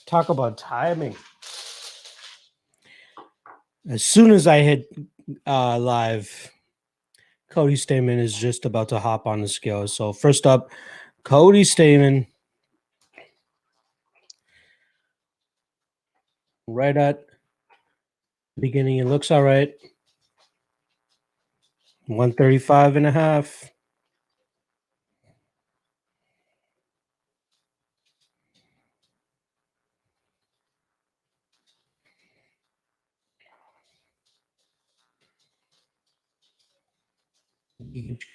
Talk about timing. As soon as I hit live, Cody Stamen is just about to hop on the scale. So first up, Cody Stamen. Right at the beginning, it looks all right. 135.5.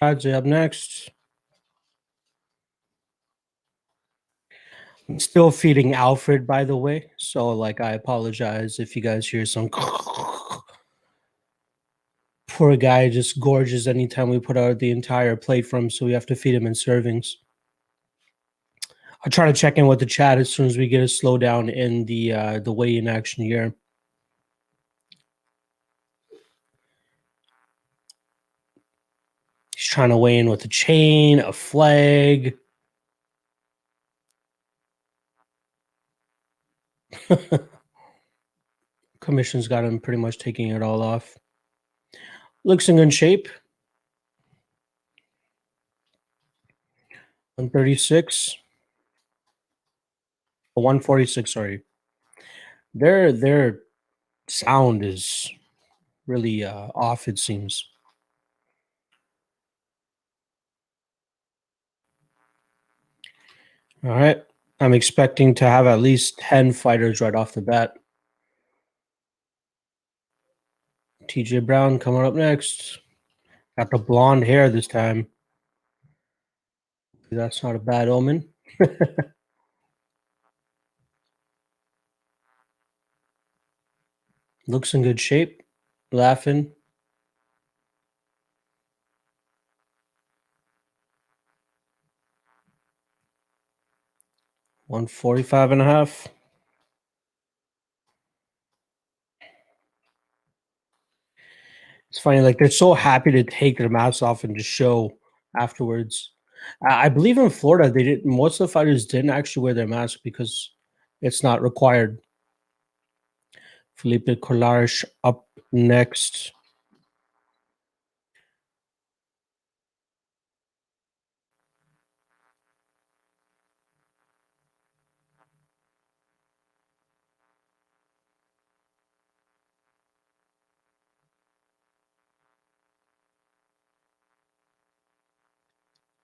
Odds up next. I'm still feeding Alfred, by the way. So, I apologize if you guys hear some. Poor guy just gorges anytime we put out the entire plate from him, so we have to feed him in servings. I'll try to check in with the chat as soon as we get a slowdown in the weigh-in action here. He's trying to weigh in with a chain, a flag. Commission's got him pretty much taking it all off. Looks in good shape. 136. 146, sorry. Their sound is really off, it seems. All right. I'm expecting to have at least 10 fighters right off the bat. TJ Brown coming up next. Got the blonde hair this time. That's not a bad omen. Looks in good shape. Laughing. $145.5. It's funny, they're so happy to take their masks off and just show afterwards. I believe in Florida, they did. Most of the fighters didn't actually wear their mask because it's not required. Felipe Colares up next.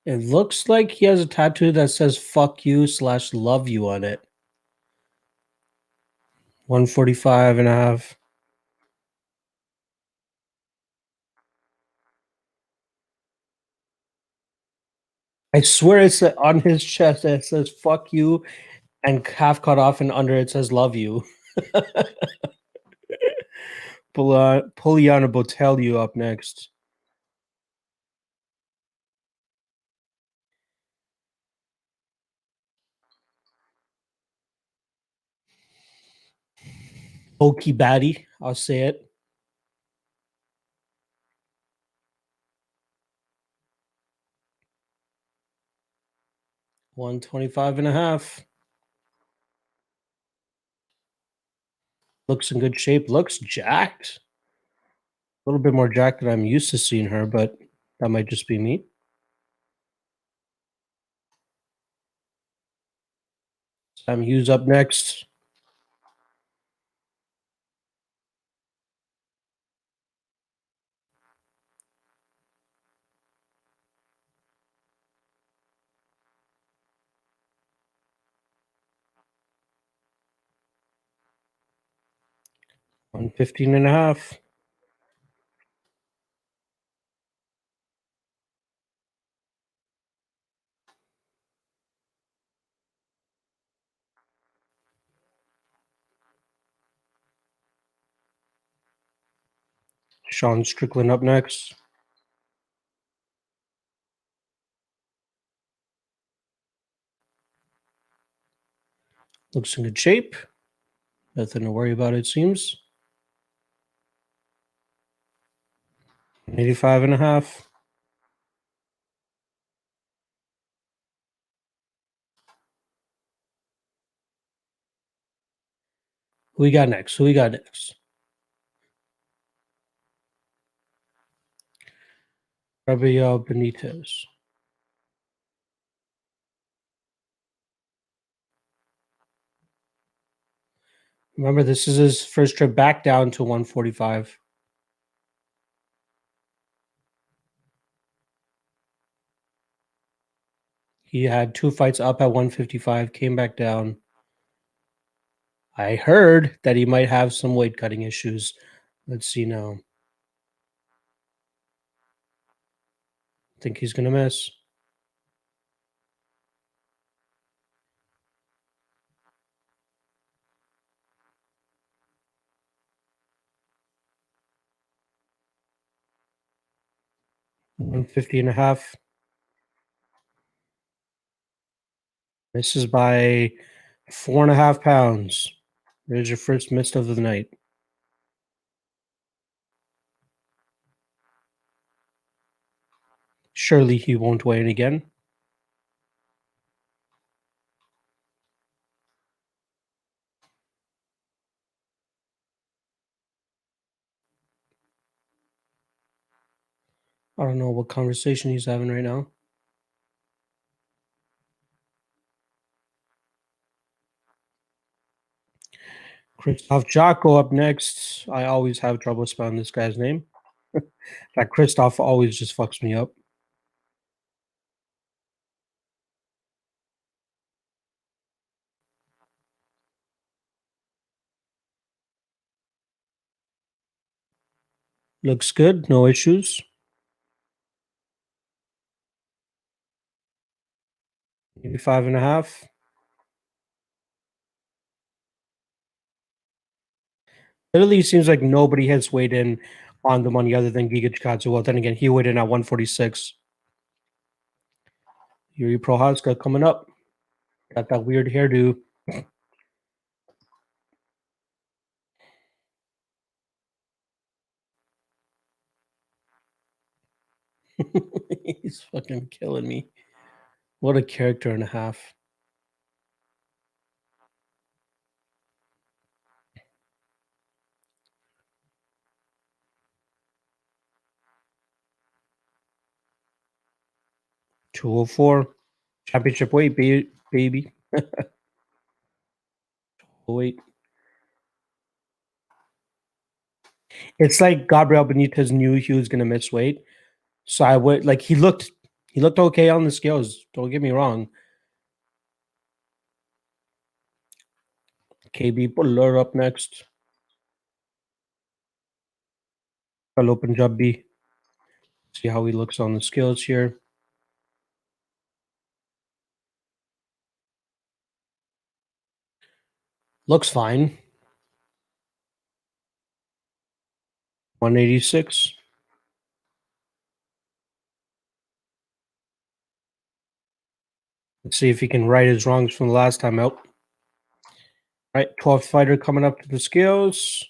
It looks like he has a tattoo that says "fuck you" / "love you" on it. 145.5. I swear it's on his chest. It says "fuck you," and half cut off, and under it says "love you." Poliana Botelho up next. Okie Batty, I'll say it. $125.5. Looks in good shape. Looks jacked. A little bit more jacked than I'm used to seeing her, but that might just be me. Sam Hughes up next. $115.5. Sean Strickland up next. Looks in good shape. Nothing to worry about, it seems. 85.5. Who we got next? Who we got next? Rabio Benitez. Remember, this is his first trip back down to 145. He had 2 fights up at 155, came back down. I heard that he might have some weight cutting issues. Let's see now. Think he's going to miss. $150.5. Misses by 4.5 pounds. There's your first miss of the night. Surely he won't weigh in again. I don't know what conversation he's having right now. Christoph Jocko up next. I always have trouble spelling this guy's name. That Christoph always just fucks me up. Looks good. No issues. Maybe 5.5. Literally seems like nobody has weighed in on the money other than Giga Chikadze. Well, then again, he weighed in at 146. Yuri Prochazka coming up. Got that weird hairdo. He's fucking killing me. What a character and a half. $204. Championship weight, baby. Wait. It's like Gabriel Benitez knew he was gonna miss weight. So I would like he looked okay on the scales. Don't get me wrong. KB Puller up next. Hello Punjabi. See how he looks on the scales here. Looks fine. 186. Let's see if he can right his wrongs from the last time out. All right, 12th fighter coming up to the scales.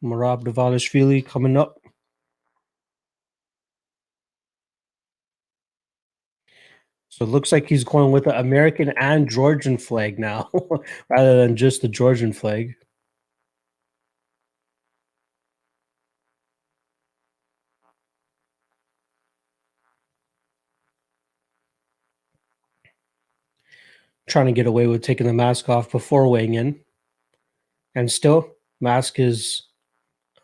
Marab Davalishvili coming up. So it looks like he's going with the American and Georgian flag now, rather than just the Georgian flag. Trying to get away with taking the mask off before weighing in. And still, mask is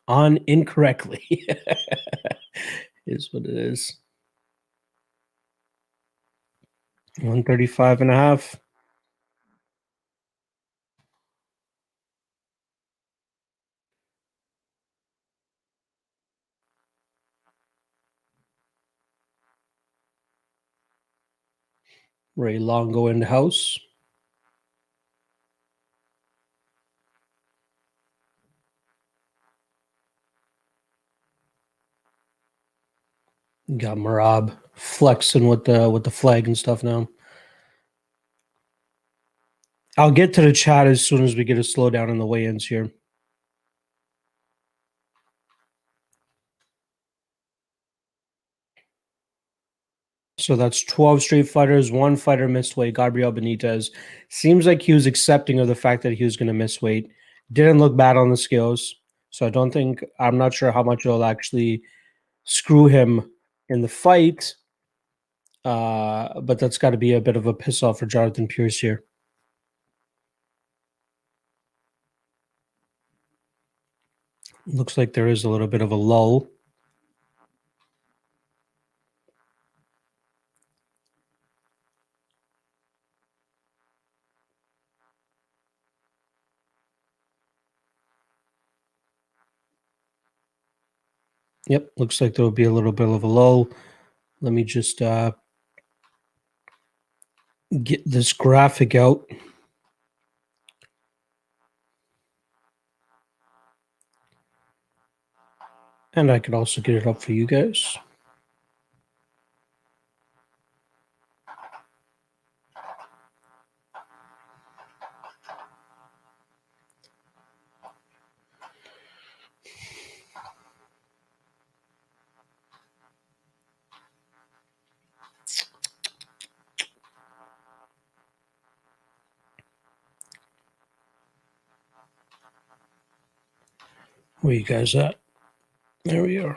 on incorrectly. Is what it is. 135.5. Ray Longo in the house. Got Marab flexing with the flag and stuff now. I'll get to the chat as soon as we get a slowdown in the weigh-ins here. So that's 12 straight fighters. One fighter missed weight, Gabriel Benitez. Seems like he was accepting of the fact that he was going to miss weight. Didn't look bad on the scales. So I'm not sure how much it'll actually screw him in the fight. But that's got to be a bit of a piss off for Jonathan Pierce here. Looks like there is a little bit of a lull. Yep, looks like there will be a little bit of a lull. Let me just get this graphic out. And I could also get it up for you guys. Where you guys at? There we are.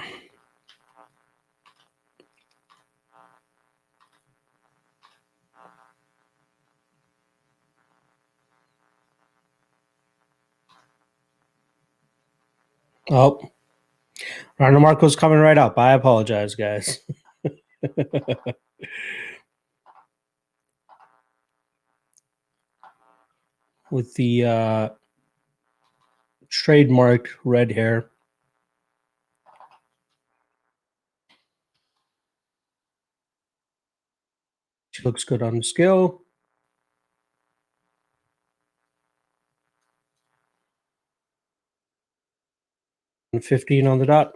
Oh, Rhino Marco's coming right up. I apologize, guys. With the trademark red hair. She looks good on the scale. 15 on the dot.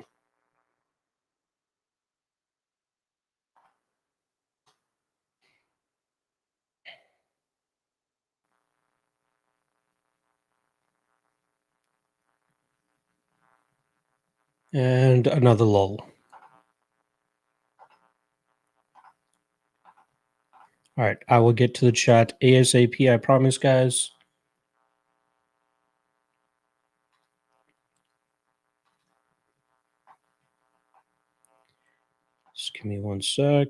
And another lull. All right, I will get to the chat ASAP, I promise, guys. Just give me one sec.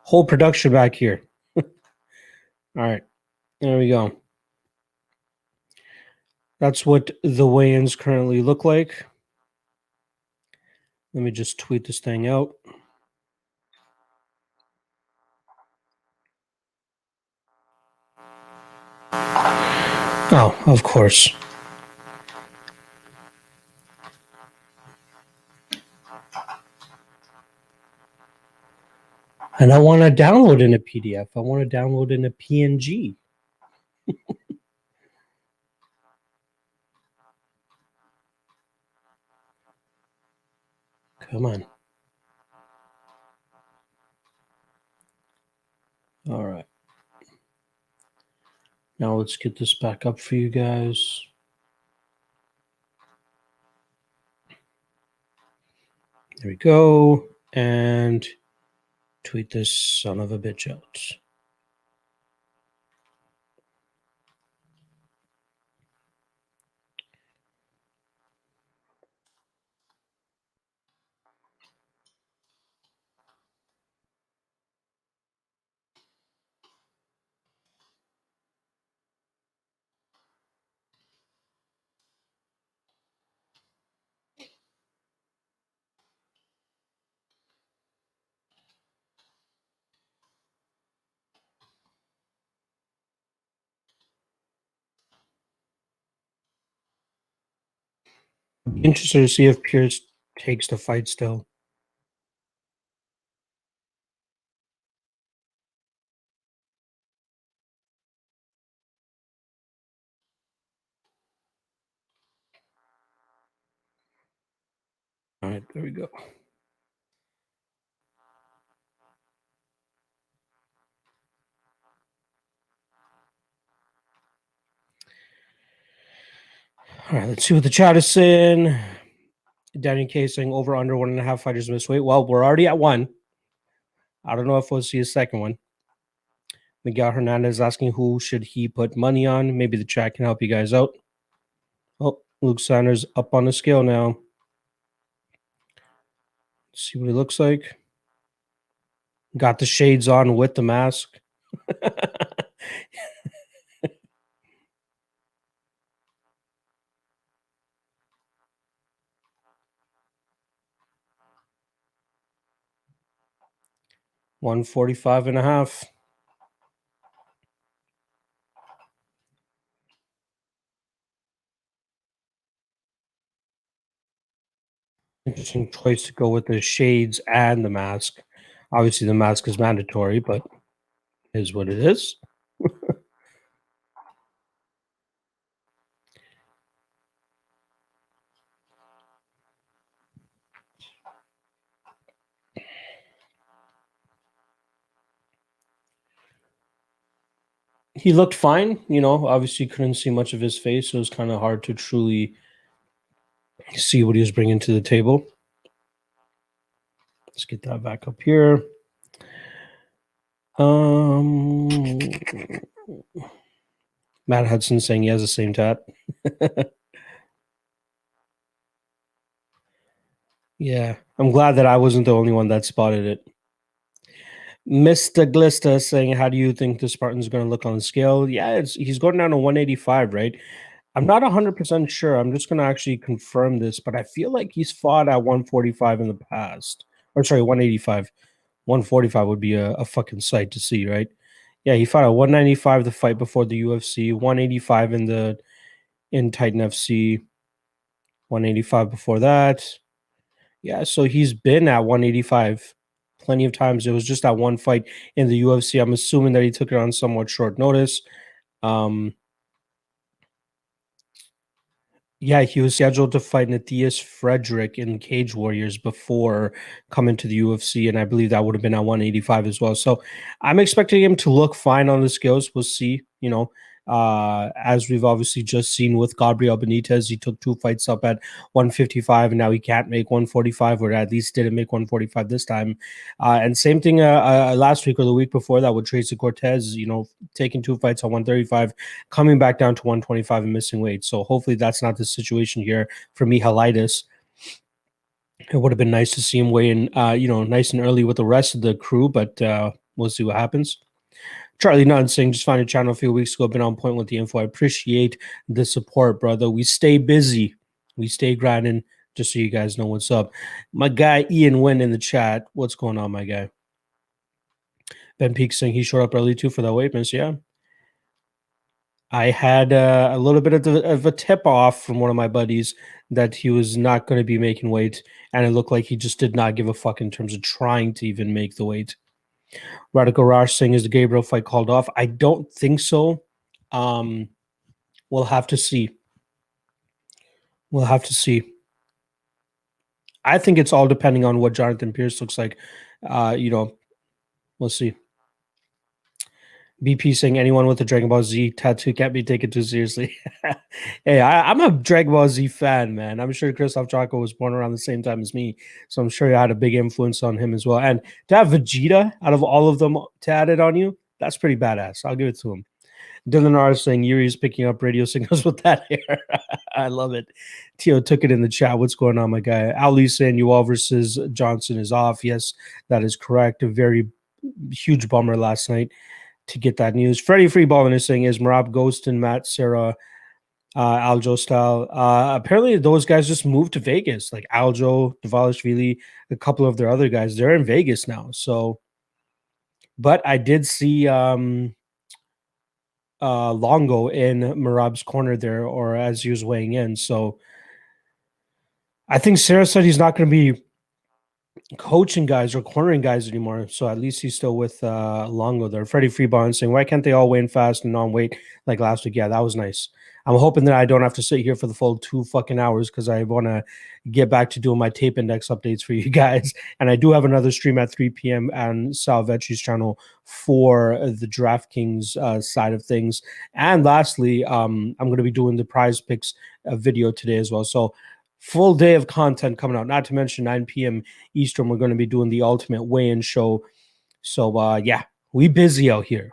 Whole production back here. All right, there we go. That's what the weigh-ins currently look like. Let me just tweet this thing out. Oh, of course. And I want to download in a PDF. I want to download in a PNG. Come on. All right. Now let's get this back up for you guys. There we go. And tweet this son of a bitch out. Interested to see if Pierce takes the fight still. All right, there we go. All right, let's see what the chat is saying. Danny K saying over under 1.5 fighters miss weight. Well, we're already at 1. I don't know if we'll see a second one. Miguel Hernandez asking who should he put money on. Maybe the chat can help you guys out. Oh, Luke Sanders up on the scale now. Let's see what he looks like. Got the shades on with the mask. 145.5. Interesting choice to go with the shades and the mask. Obviously, the mask is mandatory, but is what it is. He looked fine, obviously couldn't see much of his face, so it was kind of hard to truly see what he was bringing to the table. Let's get that back up here. Matt Hudson saying he has the same tat. Yeah, I'm glad that I wasn't the only one that spotted it. Mr. Glista saying, how do you think the Spartan's going to look on the scale? Yeah, he's going down to 185, right? I'm not 100% sure. I'm just going to actually confirm this, but I feel like he's fought at 145 in the past. Or sorry, 185. 145 would be a fucking sight to see, right? Yeah, he fought at 195 the fight before the UFC, 185 in Titan FC, 185 before that. Yeah, so he's been at 185 plenty of times. It was just that one fight in the UFC. I'm assuming that he took it on somewhat short notice. Yeah, he was scheduled to fight Matthias Frederick in Cage Warriors before coming to the UFC, and I believe that would have been at 185 as well. So I'm expecting him to look fine on the scales. We'll see. As we've obviously just seen with Gabriel Benitez, he took 2 fights up at 155, and now he can't make 145, or at least didn't make 145 this time. And same thing last week or the week before that with Tracy Cortez, taking 2 fights on 135, coming back down to 125 and missing weight. So hopefully that's not the situation here for Mihalaitis. It would have been nice to see him weigh in, nice and early with the rest of the crew, but we'll see what happens. Charlie Nunn saying, just found your channel a few weeks ago, been on point with the info. I appreciate the support, brother. We stay busy. We stay grinding, just so you guys know what's up. My guy, Ian Wynn in the chat. What's going on, my guy? Ben Peak saying he showed up early too for that weight miss. Yeah. I had a little bit of a tip off from one of my buddies that he was not going to be making weight, and it looked like he just did not give a fuck in terms of trying to even make the weight. Radical Raj saying, is the Gabriel fight called off? I don't think so. We'll have to see. We'll have to see. I think it's all depending on what Jonathan Pierce looks like. We'll see. BP saying anyone with a Dragon Ball Z tattoo can't be taken too seriously. Hey, I'm a Dragon Ball Z fan, man. I'm sure Christoph Chaco was born around the same time as me, so I'm sure you had a big influence on him as well. And to have Vegeta out of all of them tatted on you, that's pretty badass. I'll give it to him. Dylan R saying Yuri's picking up radio signals with that hair. I love it. Tio took it in the chat. What's going on, my guy? Ali saying UL versus Johnson is off. Yes, that is correct. A very huge bummer last night to get that news. Freddie Freeballing is saying, is Marab Ghost and Matt Serra Aljo style? Apparently those guys just moved to Vegas, like Aljo, Dvalishvili, a couple of their other guys. They're in Vegas now. So, but I did see Longo in Marab's corner there, or as he was weighing in. So I think Sarah said he's not going to be coaching guys or cornering guys anymore. So at least he's still with Longo there. Freddie Freeborn saying, why can't they all weigh in fast and non-weight like last week? Yeah, that was nice. I'm hoping that I don't have to sit here for the full 2 fucking hours because I want to get back to doing my tape index updates for you guys. And I do have another stream at 3 p.m. on Sal Vecchi's channel for the DraftKings side of things. And lastly, I'm going to be doing the prize picks video today as well. So full day of content coming out, not to mention 9 p.m. Eastern, we're going to be doing the ultimate weigh-in show. So, yeah, we busy out here.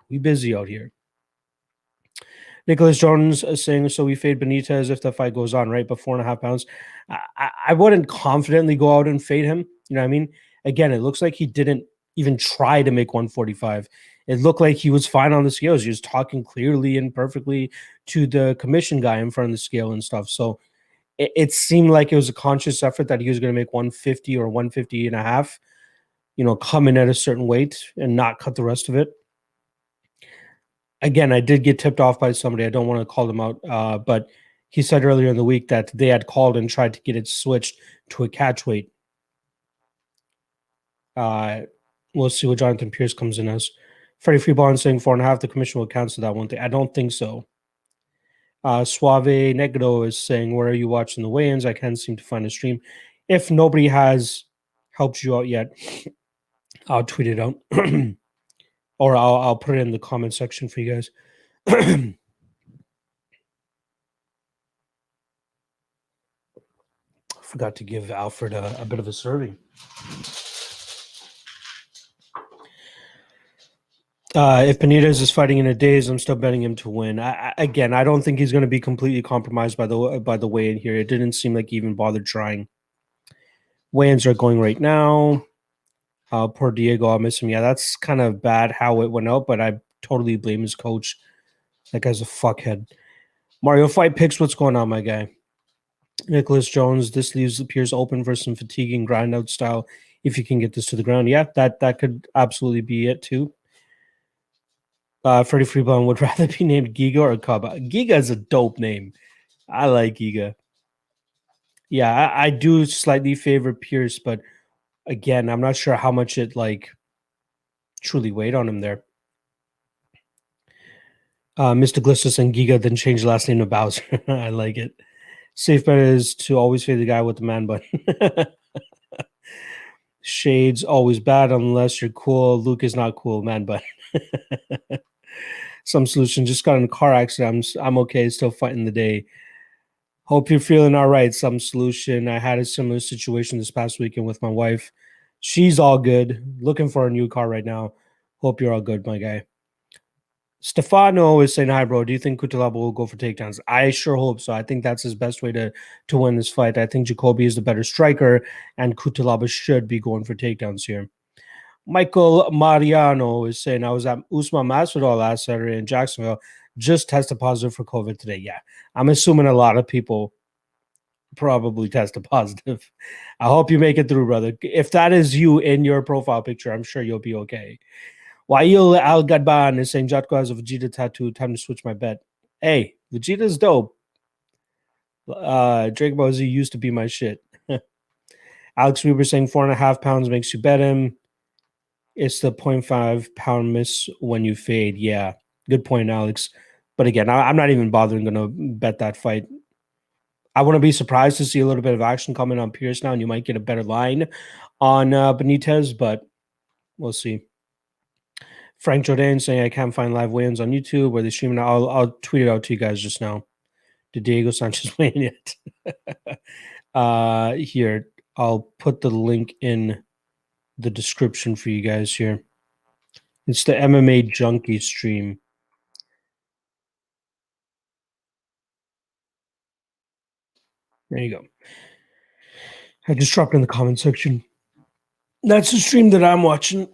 Nicholas Jones is saying, so we fade Benitez if the fight goes on, right? But 4.5 pounds. I wouldn't confidently go out and fade him. You know what I mean? Again, it looks like he didn't even try to make 145. It looked like he was fine on the scales. He was talking clearly and perfectly to the commission guy in front of the scale and stuff. So it seemed like it was a conscious effort that he was going to make 150 or 150 and a half, come in at a certain weight and not cut the rest of it. Again, I did get tipped off by somebody. I don't want to call them out, but he said earlier in the week that they had called and tried to get it switched to a catch weight. We'll see what Jonathan Pierce comes in as. Freddie Freeborn saying 4.5. The commission will cancel that one thing. I don't think so. Suave Negro is saying, where are you watching the weigh-ins? I can't seem to find a stream. If nobody has helped you out yet, I'll tweet it out. Or I'll put it in the comment section for you guys. Forgot to give Alfred a bit of a serving. If Benitez is fighting in a daze, I'm still betting him to win. I don't think he's going to be completely compromised by the weigh-in here. It didn't seem like he even bothered trying. Weigh-ins are going right now. Poor Diego, I'll miss him. Yeah, that's kind of bad how it went out, but I totally blame his coach. That guy's a fuckhead. Mario Fight Picks, what's going on, my guy? Nicholas Jones, this leaves Pierce open for some fatiguing grind out style if you can get this to the ground. Yeah, that could absolutely be it too. Freddie Freeborn would rather be named Giga or Kaba. Giga is a dope name. I like Giga. Yeah, I do slightly favor Pierce, but again, I'm not sure how much it truly weighed on him there. Mr. Glistus and Giga then changed the last name to Bowser. I like it. Safe bet is to always fade the guy with the man bun. Shades always bad unless you're cool. Luke is not cool, man bun. Some solution. Just got in a car accident. I'm okay. Still fighting the day. Hope you're feeling all right. Some solution. I had a similar situation this past weekend with my wife. She's all good. Looking for a new car right now. Hope you're all good, my guy. Stefano is saying, hi, bro. Do you think Cutelaba will go for takedowns? I sure hope so. I think that's his best way to win this fight. I think Jacoby is the better striker, and Cutelaba should be going for takedowns here. Michael Mariano is saying, I was at Usman Masvidal last Saturday in Jacksonville. Just tested positive for COVID today. Yeah, I'm assuming a lot of people probably tested positive. I hope you make it through, brother. If that is you in your profile picture, I'm sure you'll be okay. Wail Al Gadban is saying Jotko has a Vegeta tattoo. Time to switch my bet. Hey, Vegeta's dope. Drake Ball Z used to be my shit. Alex Weber saying 4.5 pounds makes you bet him. It's the 0.5 pound miss when you fade. Yeah, good point, Alex. But again, I'm not even bothering going to bet that fight. I want to be surprised to see a little bit of action coming on Pierce now, and you might get a better line on Benitez, but we'll see. Frank Jordan saying I can't find live weigh-ins on YouTube where they streaming. I'll tweet it out to you guys just now. Did Diego Sanchez weigh in yet? Here, I'll put the link in the description for you guys here. It's the MMA Junkie stream. There you go. I just dropped in the comment section. That's the stream that I'm watching.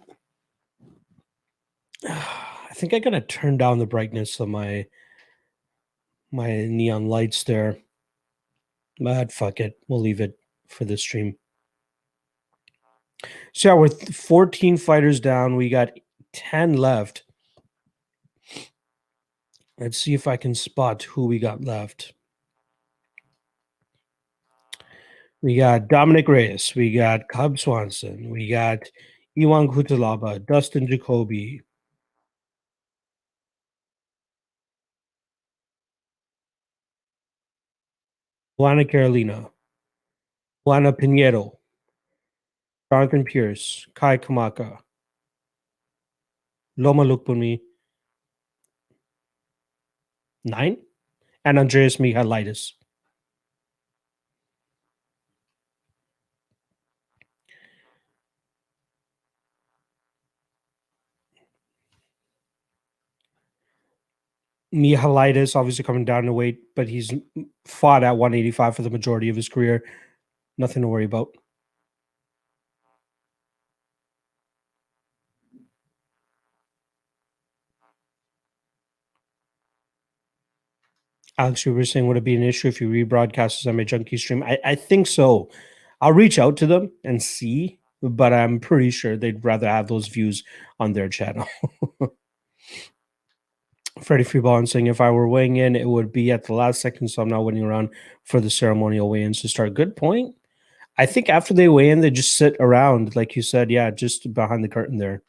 I think I gotta turn down the brightness of my neon lights there. But fuck it. We'll leave it for this stream. So yeah, we're 14 fighters down. We got 10 left. Let's see if I can spot who we got left. We got Dominic Reyes. We got Cub Swanson. We got Iwan Kutalaba, Dustin Jacoby, Juana Carolina, Juana Pinheiro, Jonathan Pierce, Kai Kamaka, Loma Lukbunmi, 9, and Andreas Michailidis. Michailidis obviously coming down in weight, but he's fought at 185 for the majority of his career. Nothing to worry about. Alex, you were saying, would it be an issue if you rebroadcast this on my Junkie stream? I think so. I'll reach out to them and see, but I'm pretty sure they'd rather have those views on their channel. Freddie Freeball saying, if I were weighing in, it would be at the last second, so I'm not waiting around for the ceremonial weigh-ins to start. Good point. I think after they weigh in, they just sit around, like you said, yeah, just behind the curtain there.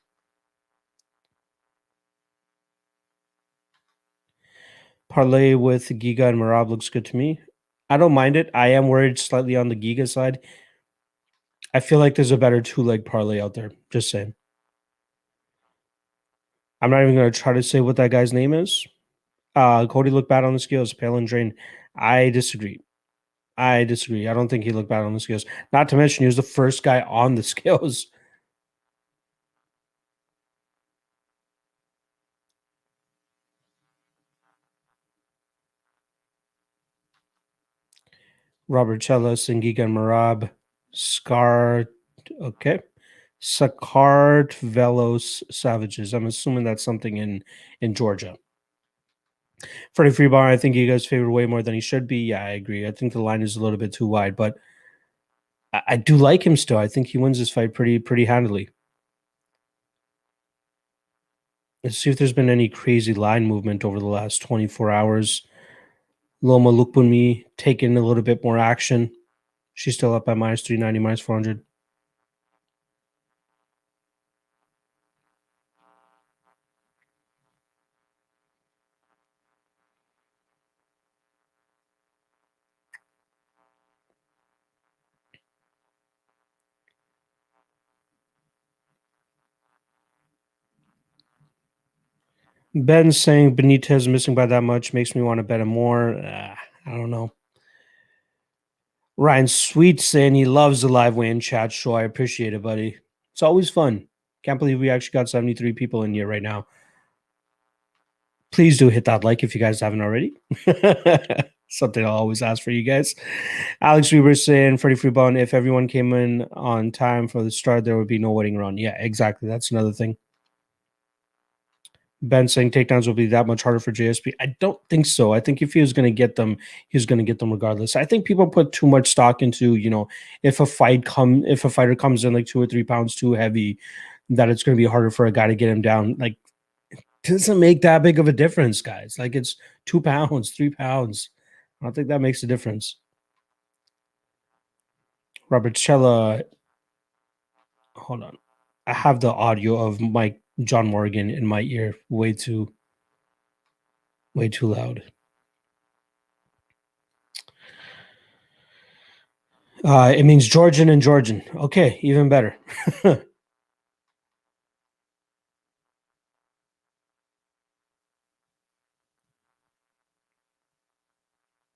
Parlay with Giga and Marab looks good to me. I don't mind it. I am worried slightly on the Giga side. I feel like there's a better two-leg parlay out there. Just saying. I'm not even going to try to say what that guy's name is. Cody looked bad on the scales, pale and drained. I disagree. I don't think he looked bad on the scales. Not to mention, he was the first guy on the scales. Robert Chelis and Giga Marab. Scar. Okay. Sakart Velos Savages. I'm assuming that's something in Georgia. Freddie Freebar, I think you guys favor way more than he should be. Yeah, I agree. I think the line is a little bit too wide, but I do like him still. I think he wins this fight pretty handily. Let's see if there's been any crazy line movement over the last 24 hours. Loma Lukbunmi taking a little bit more action. She's still up at minus 390, minus 400. Ben saying Benitez missing by that much makes me want to bet him more. I don't know. Ryan Sweet saying he loves the live weigh-in chat show. I appreciate it, buddy. It's always fun. Can't believe we actually got 73 people in here right now. Please do hit that like if you guys haven't already. Something I'll always ask for you guys. Alex Weaver saying, Freddie Freebon, if everyone came in on time for the start, there would be no waiting around. Yeah, exactly. That's another thing. Ben saying takedowns will be that much harder for JSP. I don't think so. I think if he was going to get them, he was going to get them regardless. I think people put too much stock into, if a fighter comes in like 2 or 3 pounds too heavy, that it's going to be harder for a guy to get him down. Like, it doesn't make that big of a difference, guys. Like, it's 2 pounds, 3 pounds. I don't think that makes a difference. Robert Cella. Hold on. I have the audio of Mike John Morgan in my ear way too loud. It means Georgian and Georgian. Okay, even better.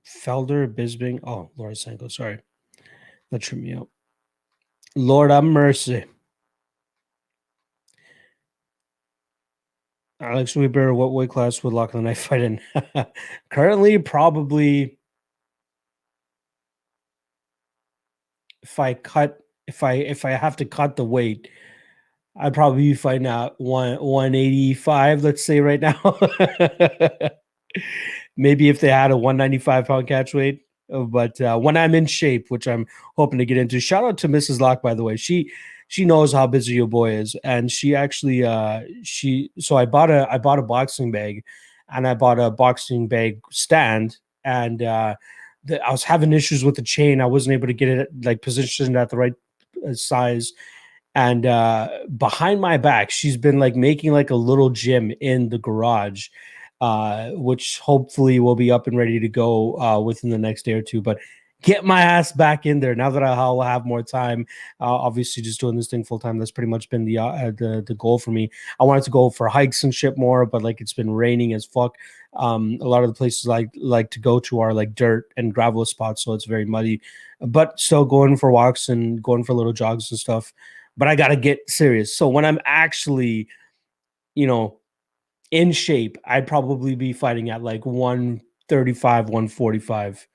Felder, Bisbing. Oh, Laura Sanko. Sorry. That tripped me out. Lord have mercy. Alex Weber, what weight class would Lachlan Knight fight in? Currently, probably if I have to cut the weight, I'd probably be fighting at 185, let's say right now. Maybe if they had a 195-pound catch weight. But when I'm in shape, which I'm hoping to get into, shout out to Mrs. Locke, by the way. She knows how busy your boy is, and she actually so I bought a boxing bag, and I bought a boxing bag stand, and I was having issues with the chain. I wasn't able to get it like positioned at the right size. And behind my back, she's been like making like a little gym in the garage, which hopefully will be up and ready to go within the next day or two. But get my ass back in there now that I'll have more time. Obviously, just doing this thing full time, that's pretty much been the goal for me. I wanted to go for hikes and shit more, but like it's been raining as fuck. A lot of the places I like to go to are like dirt and gravel spots, so it's very muddy. But still going for walks and going for little jogs and stuff. But I got to get serious. So when I'm actually, you know, in shape, I'd probably be fighting at like 135, 145.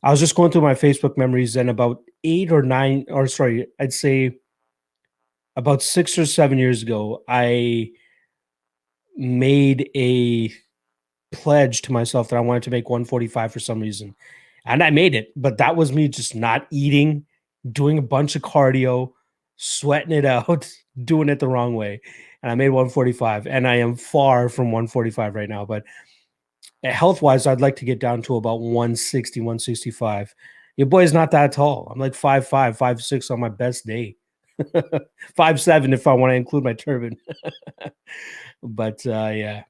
I was just going through my Facebook memories, and about 8 or 9, or sorry, I'd say about 6 or 7 years ago, I made a pledge to myself that I wanted to make 145 for some reason. And I made it, but that was me just not eating, doing a bunch of cardio, sweating it out, doing it the wrong way. And I made 145, and I am far from 145 right now. But health wise, I'd like to get down to about 160, 165. Your boy's not that tall. I'm like 5'5, 5'6 on my best day. 5'7 if I want to include my turban. But yeah,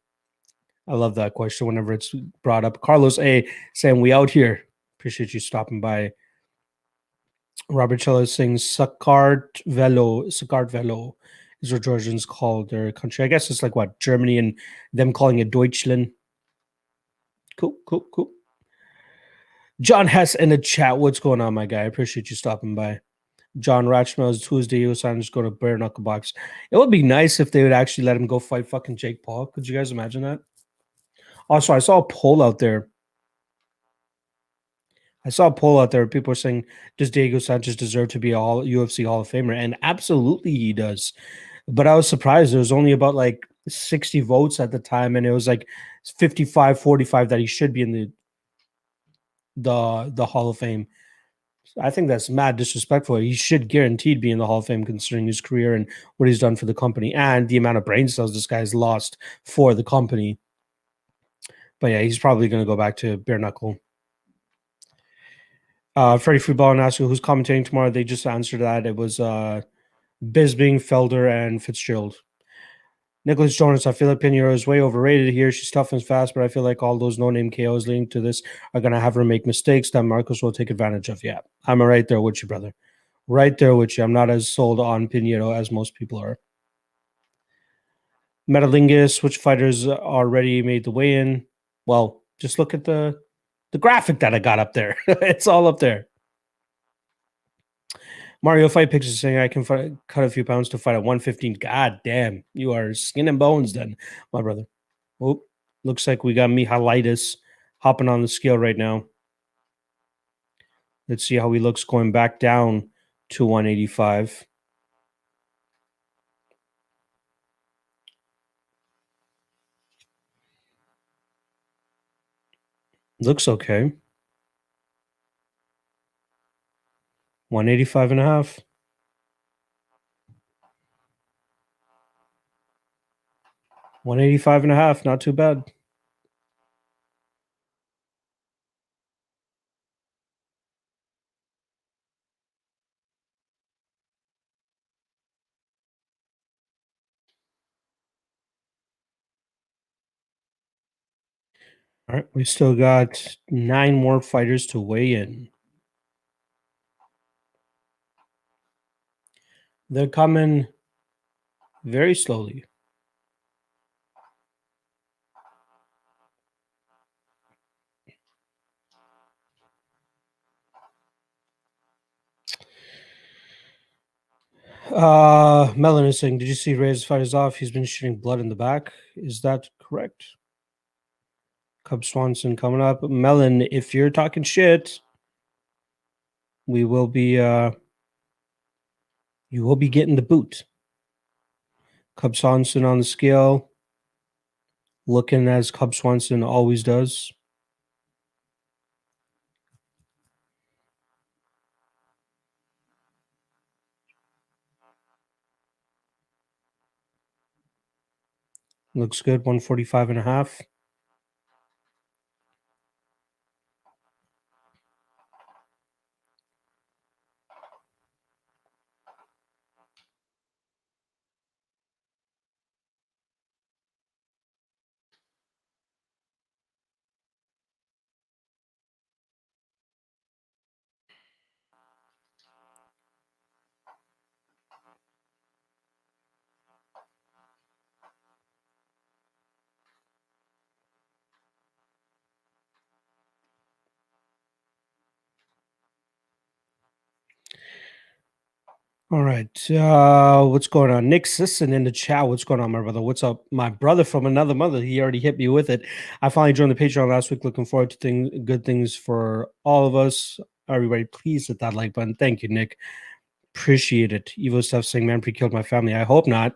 I love that question whenever it's brought up. Carlos A saying, "We out here." Appreciate you stopping by. Robert Cello saying, Sakart Velo is what Georgians call their country. I guess it's like what, Germany, and them calling it Deutschland. Cool, cool, cool. John Hess in the chat. What's going on, my guy? I appreciate you stopping by. John Ratchmell's Tuesday. He was just going to bare knuckle box. It would be nice if they would actually let him go fight fucking Jake Paul. Could you guys imagine that? Also, I saw a poll out there. People are saying, does Diego Sanchez deserve to be a UFC Hall of Famer? And absolutely he does. But I was surprised. There was only about like 60 votes at the time, and it was like 55-45 that he should be in the Hall of Fame. I think that's mad disrespectful. He should guaranteed be in the Hall of Fame considering his career and what he's done for the company and the amount of brain cells this guy's lost for the company. But yeah, he's probably going to go back to bare knuckle. Freddie Freeball and Asco, who's commentating tomorrow? They just answered that. It was Bisbing, Felder, and Fitzgerald. Nicholas Jonas, I feel like Pinheiro is way overrated here. She's tough and fast, but I feel like all those no-name KOs leading to this are going to have her make mistakes that Marcos will take advantage of. Yeah, I'm right there with you, brother. Right there with you. I'm not as sold on Pinheiro as most people are. Metalingus, which fighters already made the weigh-in? Well, just look at the graphic that I got up there. It's all up there. Mario Fight Pictures saying I can cut a few pounds to fight at 115. God damn, you are skin and bones then, my brother. Oh, looks like we got Mihalitis hopping on the scale right now. Let's see how he looks going back down to 185. Looks okay. 185 and a half. 185 and a half. Not too bad. All right. We still got 9 more fighters to weigh in. They're coming very slowly. Melon is saying, did you see Reyes fight his off? He's been shooting blood in the back. Is that correct? Cub Swanson coming up. Melon, if you're talking shit, we will be you will be getting the boot. Cub Swanson on the scale, looking as Cub Swanson always does. Looks good, 145 and a half. All right. What's going on? Nick Sisson in the chat. What's going on, my brother? What's up? My brother from another mother. He already hit me with it. I finally joined the Patreon last week. Looking forward to good things for all of us. Everybody, please hit that like button. Thank you, Nick. Appreciate it. Evo stuff saying, man, killed my family. I hope not.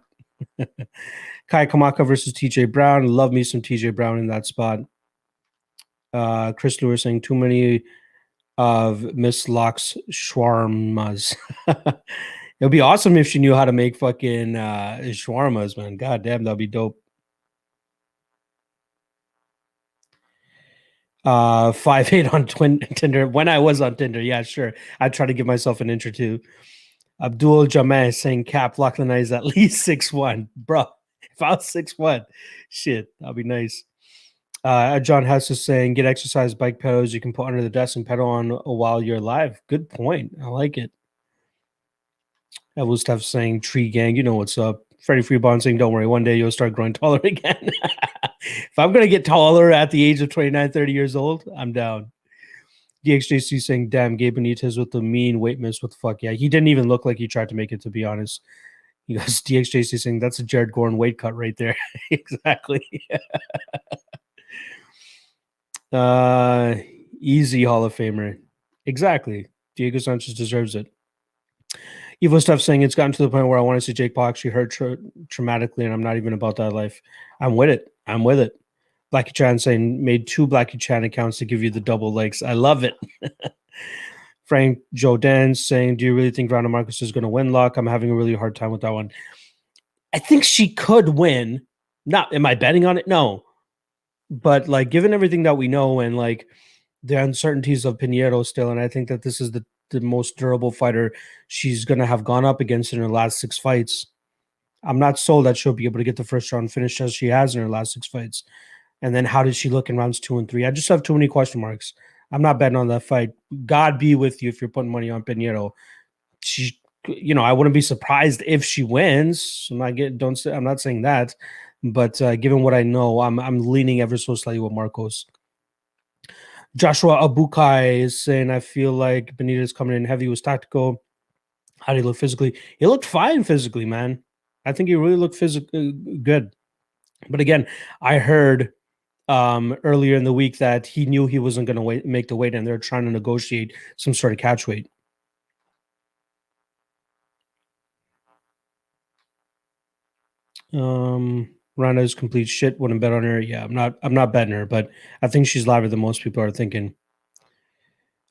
Kai Kamaka versus TJ Brown. Love me some TJ Brown in that spot. Chris Lewis saying, too many of Miss Locke's shawarmas. It would be awesome if she knew how to make fucking shawarmas, man. God damn, that'd be dope. 5'8" on Tinder. When I was on Tinder, yeah, sure. I'd try to give myself an intro too. Abdul Jameh saying Cap Lachlan is at least 6'1". Bro, if I was 6'1", shit, that'd be nice. John Hess is saying get exercise bike pedals you can put under the desk and pedal on while you're live. Good point. I like it. Evel stuff saying tree gang, you know what's up. Freddie Freebond saying, don't worry, one day you'll start growing taller again. If I'm going to get taller at the age of 29, 30 years old, I'm down. DXJC saying, damn, Gabe Benitez with the mean weight miss. What the fuck? Yeah, he didn't even look like he tried to make it, to be honest. You guys, DXJC saying, that's a Jared Gorn weight cut right there. Exactly. Easy Hall of Famer. Exactly. Diego Sanchez deserves it. Evo stuff saying it's gotten to the point where I want to see Jake Paul actually hurt traumatically, and I'm not even about that life. I'm with it. I'm with it. Blackie Chan saying made 2 Blackie Chan accounts to give you the double likes. I love it. Frank Joe Dan saying, do you really think Rhonda Marcus is going to win, Lock? I'm having a really hard time with that one. I think she could win. Not, am I betting on it? No. But like, given everything that we know and like the uncertainties of Pinheiro still, and I think that this is the most durable fighter she's going to have gone up against in her last 6 fights. I'm not sold that she'll be able to get the first round finish as she has in her last 6 fights. And then how did she look in rounds 2 and 3? I just have too many question marks. I'm not betting on that fight. God be with you if you're putting money on Pinheiro. She, I wouldn't be surprised if she wins. I'm not saying that, but given what I know, I'm leaning ever so slightly with Marcos. Joshua Abukai is saying, I feel like Benitez coming in heavy was tactical. How did he look physically? He looked fine physically, man. I think he really looked physically good. But again, I heard earlier in the week that he knew he wasn't going to make the weight, and they're trying to negotiate some sort of catch weight. Ronda's complete shit. Wouldn't bet on her. Yeah, I'm not betting her, but I think she's liver than most people are thinking.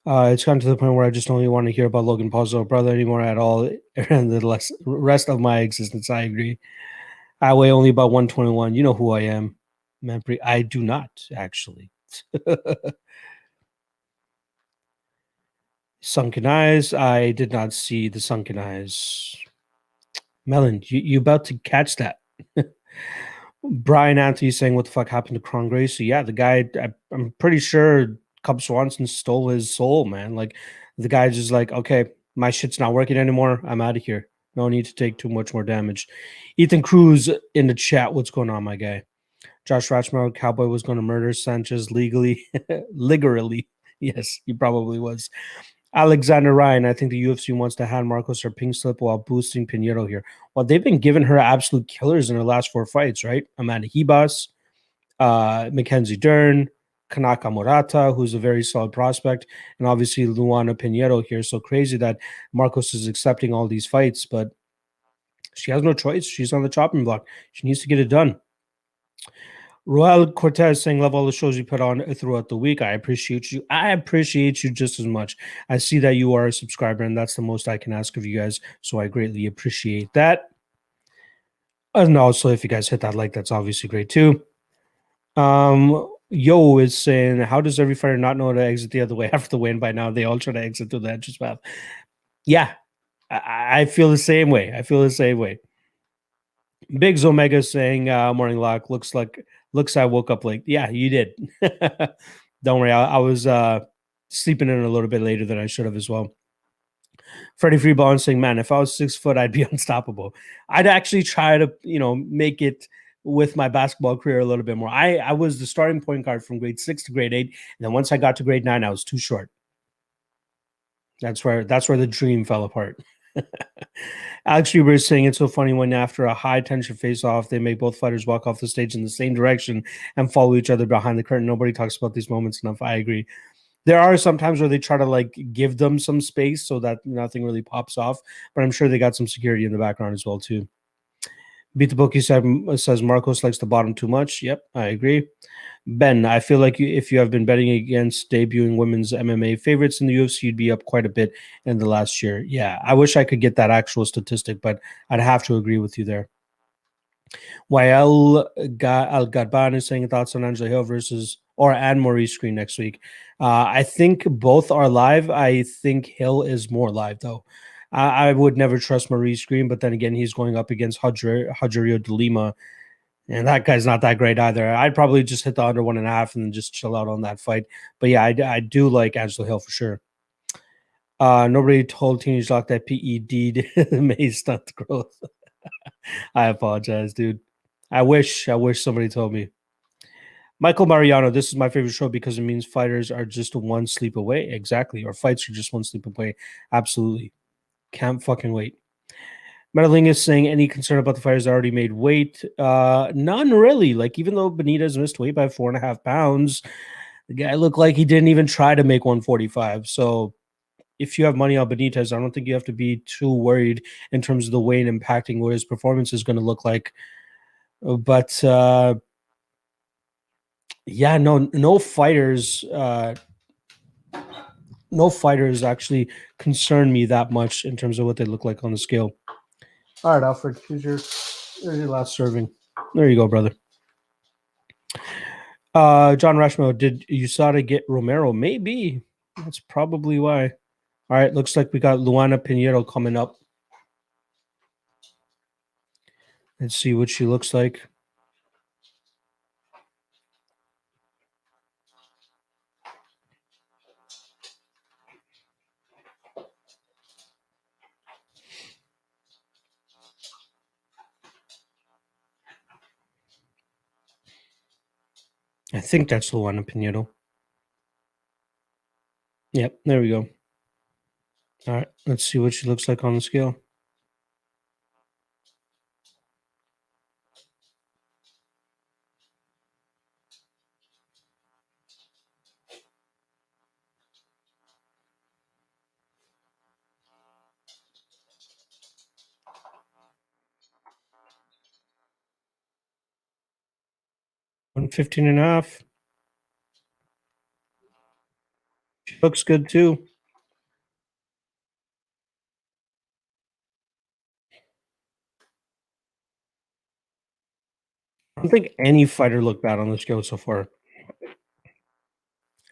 It's gotten to the point where I just don't even want to hear about Logan Paul's little brother anymore at all. And the rest of my existence, I agree. I weigh only about 121. You know who I am. Manfred, I do not, actually. Sunken Eyes. I did not see the Sunken Eyes. Melon, you about to catch that. Brian Anthony saying, what the fuck happened to Kron Gracie? Yeah, the guy, I'm pretty sure Cub Swanson stole his soul, man. Like, the guy's just like, okay, my shit's not working anymore. I'm out of here. No need to take too much more damage. Ethan Cruz in the chat. What's going on, my guy? Josh Ratchmore, Cowboy was going to murder Sanchez legally. Legally. Yes, he probably was. Alexander Ryan, I think the UFC wants to hand Marcos her pink slip while boosting Pinheiro here. Well, they've been giving her absolute killers in her last 4 fights, right? Amanda Ribas, Mackenzie Dern, Kanaka Murata, who's a very solid prospect, and obviously Luana Pinheiro here. So crazy that Marcos is accepting all these fights, but she has no choice. She's on the chopping block. She needs to get it done. Roel Cortez saying, love all the shows you put on throughout the week. I appreciate you. I appreciate you just as much. I see that you are a subscriber, and that's the most I can ask of you guys. So I greatly appreciate that. And also, if you guys hit that like, that's obviously great too. Yo is saying, how does every fighter not know to exit the other way after the win? By now, they all try to exit through the entrance path. Yeah, I feel the same way. I feel the same way. Biggs Omega saying, morning lock, looks I woke up late. Yeah, you did. Don't worry. I was sleeping in a little bit later than I should have as well. Freddie Freebond saying, man, if I was 6 foot, I'd be unstoppable. I'd actually try to, make it with my basketball career a little bit more. I was the starting point guard from grade 6 to grade 8. And then once I got to grade 9, I was too short. That's where the dream fell apart. Alex Huber is saying it's so funny when after a high tension face off, they make both fighters walk off the stage in the same direction and follow each other behind the curtain. Nobody talks about these moments enough. I agree. There are some times where they try to like give them some space so that nothing really pops off, but I'm sure they got some security in the background as well too. Beat the Bookie says Marcos likes the bottom too much. Yep, I agree. Ben, I feel like if you have been betting against debuting women's MMA favorites in the UFC, you'd be up quite a bit in the last year. Yeah, I wish I could get that actual statistic, but I'd have to agree with you there. Wael Al Gadban is saying thoughts on Angela Hill versus and Maurice Green next week. I think both are live. I think Hill is more live though. I would never trust Maurice Green, but then again, he's going up against Hajrio de Lima, and that guy's not that great either. I'd probably just hit the under 1.5 and then just chill out on that fight. But yeah, I do like Angela Hill for sure. Nobody told Teenage Lock that PED may stunt growth. I apologize, dude. I wish somebody told me. Michael Mariano, this is my favorite show because it means fighters are just one sleep away. Exactly. Or fights are just one sleep away. Absolutely. Can't fucking wait. Metaling is saying any concern about the fighters that already made weight? None really. Like, even though Benitez missed weight by 4.5 pounds, the guy looked like he didn't even try to make 145. So if you have money on Benitez, I don't think you have to be too worried in terms of the weight impacting what his performance is going to look like. But yeah, no fighters actually concern me that much in terms of what they look like on the scale. All right, Alfred, here's your last serving. There you go, brother. John Rashmo, did USADA get Romero? Maybe. That's probably why. All right, looks like we got Luana Pinheiro coming up. Let's see what she looks like. I think that's Luana Pinheiro. Yep, there we go. All right, let's see what she looks like on the scale. One 15.5. She looks good too. I don't think any fighter looked bad on the scale so far.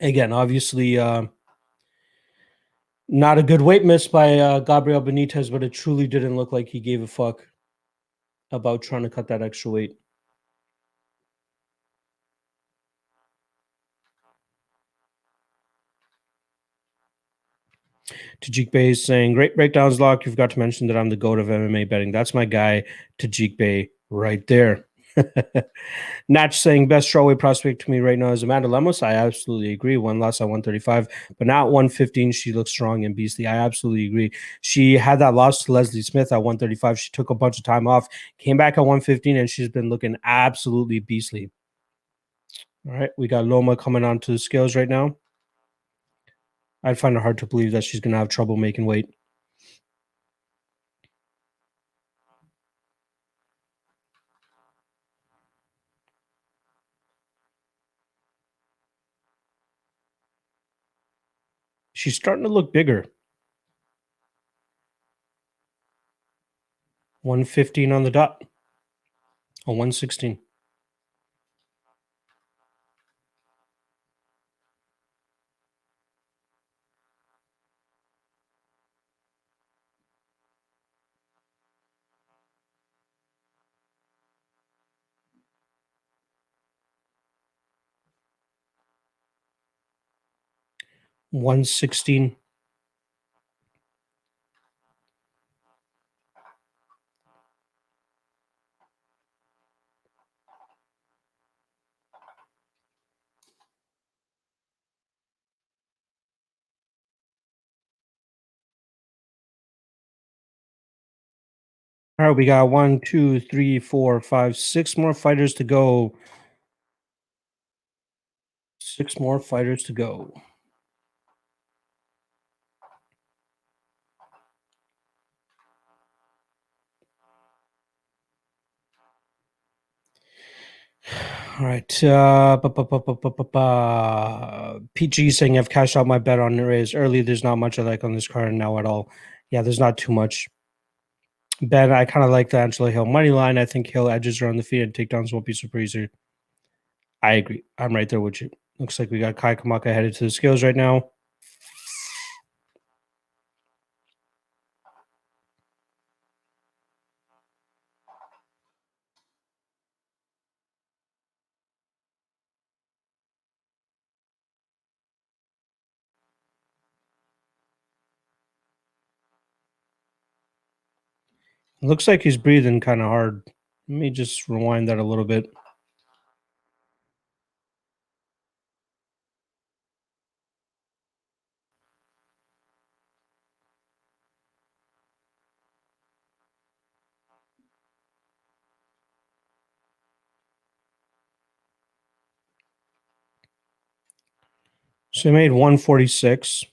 Again, obviously, not a good weight miss by Gabriel Benitez, but it truly didn't look like he gave a fuck about trying to cut that extra weight. Tajik Bey is saying, great breakdowns, Lock. You forgot to mention that I'm the GOAT of MMA betting. That's my guy, Tajik Bey, right there. Natch saying, best strawweight prospect to me right now is Amanda Lemos. I absolutely agree. One loss at 135, but now at 115, she looks strong and beastly. I absolutely agree. She had that loss to Leslie Smith at 135. She took a bunch of time off, came back at 115, and she's been looking absolutely beastly. All right, we got Loma coming onto the scales right now. I'd find it hard to believe that she's going to have trouble making weight. She's starting to look bigger. 115 on the dot. Oh, 116. $116. All right, we got 1, 2, 3, 4, 5, 6 more fighters to go. 6 more fighters to go. All right. PG saying I've cashed out my bet on Reyes early. There's not much I like on this card now at all. Yeah, there's not too much. Ben, I kind of like the Angela Hill money line. I think Hill edges her on the feet and takedowns won't be super easy. I agree. I'm right there with you. Looks like we got Kai Kamaka headed to the scales right now. Looks like he's breathing kind of hard. Let me just rewind that a little bit. So he made 146.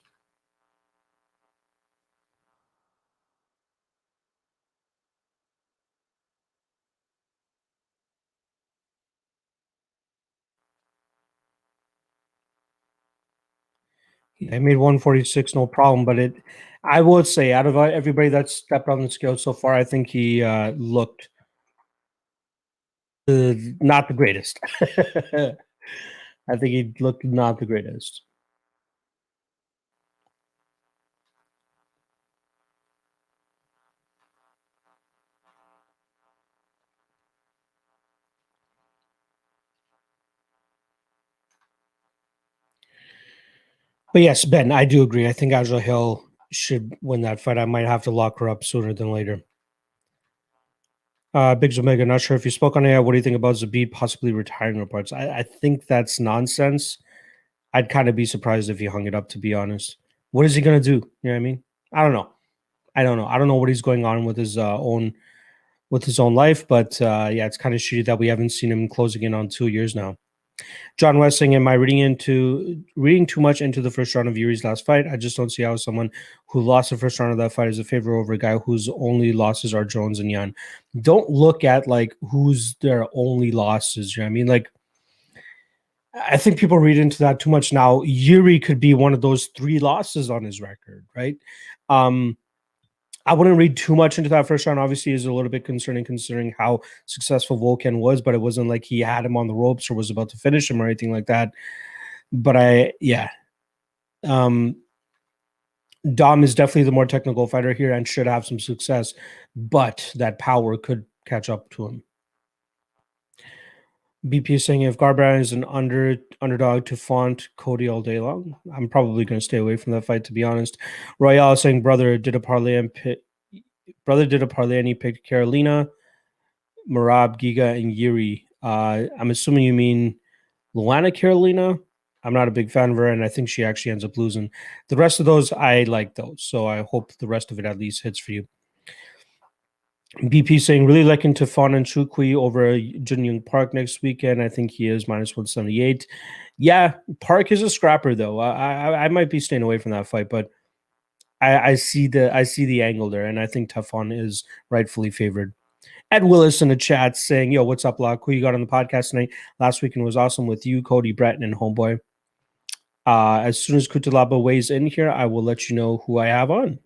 Yeah, he made 146, no problem. But I would say, out of everybody that's stepped on the scale so far, I think he looked not the greatest. I think he looked not the greatest. But yes, Ben, I do agree. I think Angela Hill should win that fight. I might have to lock her up sooner than later. Biggs Omega, not sure if you spoke on it yet. What do you think about Zabit possibly retiring reports? I think that's nonsense. I'd kind of be surprised if he hung it up, to be honest. What is he going to do? You know what I mean? I don't know. I don't know what he's going on with his own life, but yeah, it's kind of shitty that we haven't seen him closing in on 2 years now. John Westing, am I reading too much into the first round of Yuri's last fight? I just don't see how someone who lost the first round of that fight is a favor over a guy whose only losses are Jones and Yan. Don't look at like who's their only losses. You know what I mean? Like, I think people read into that too much now. Yuri could be one of those 3 losses on his record, right? I wouldn't read too much into that first round. Obviously, is a little bit concerning considering how successful Volkan was, but it wasn't like he had him on the ropes or was about to finish him or anything like that. But Dom is definitely the more technical fighter here and should have some success, but that power could catch up to him. BP is saying if Garbrandt is an underdog to Font Cody all day long, I'm probably going to stay away from that fight, to be honest. Royale is saying brother did a parlay and he picked Carolina, Marab, Giga, and Yuri. I'm assuming you mean Luana Carolina. I'm not a big fan of her, and I think she actually ends up losing. The rest of those, I like those, so I hope the rest of it at least hits for you. BP saying really liking Tafon and Chukwi over Junyoung Park next weekend. I think he is minus 178. Yeah, Park is a scrapper though. I might be staying away from that fight, but I see the angle there, and I think Tafon is rightfully favored. Ed Willis in the chat saying, "Yo, what's up, Locke? Who you got on the podcast tonight? Last weekend was awesome with you, Cody, Breton, and Homeboy. As soon as Kutalaba weighs in here, I will let you know who I have on."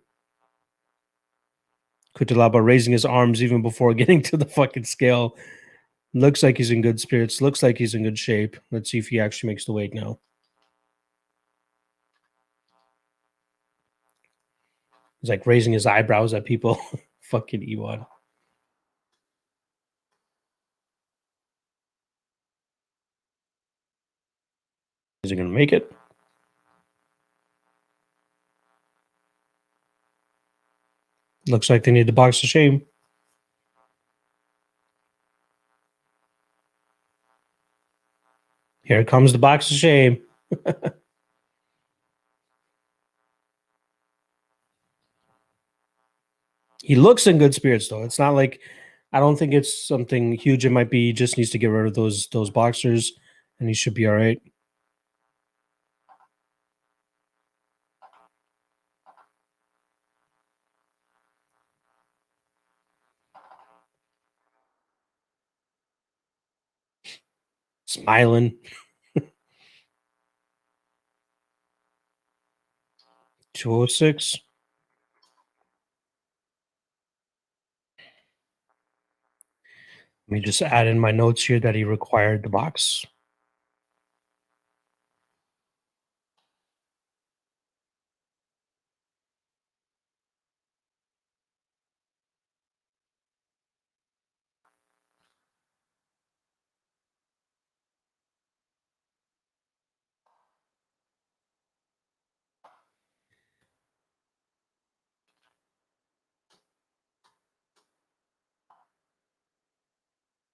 Kutalaba raising his arms even before getting to the fucking scale. Looks like he's in good spirits. Looks like he's in good shape. Let's see if he actually makes the weight now. He's like raising his eyebrows at people. Fucking Ewad. Is he going to make it? Looks like they need the box of shame. Here comes the box of shame. He looks in good spirits though. It's not like I don't think it's something huge. It might be he just needs to get rid of those boxers, and he should be all right. Smiling. 206. Let me just add in my notes here that he required the box.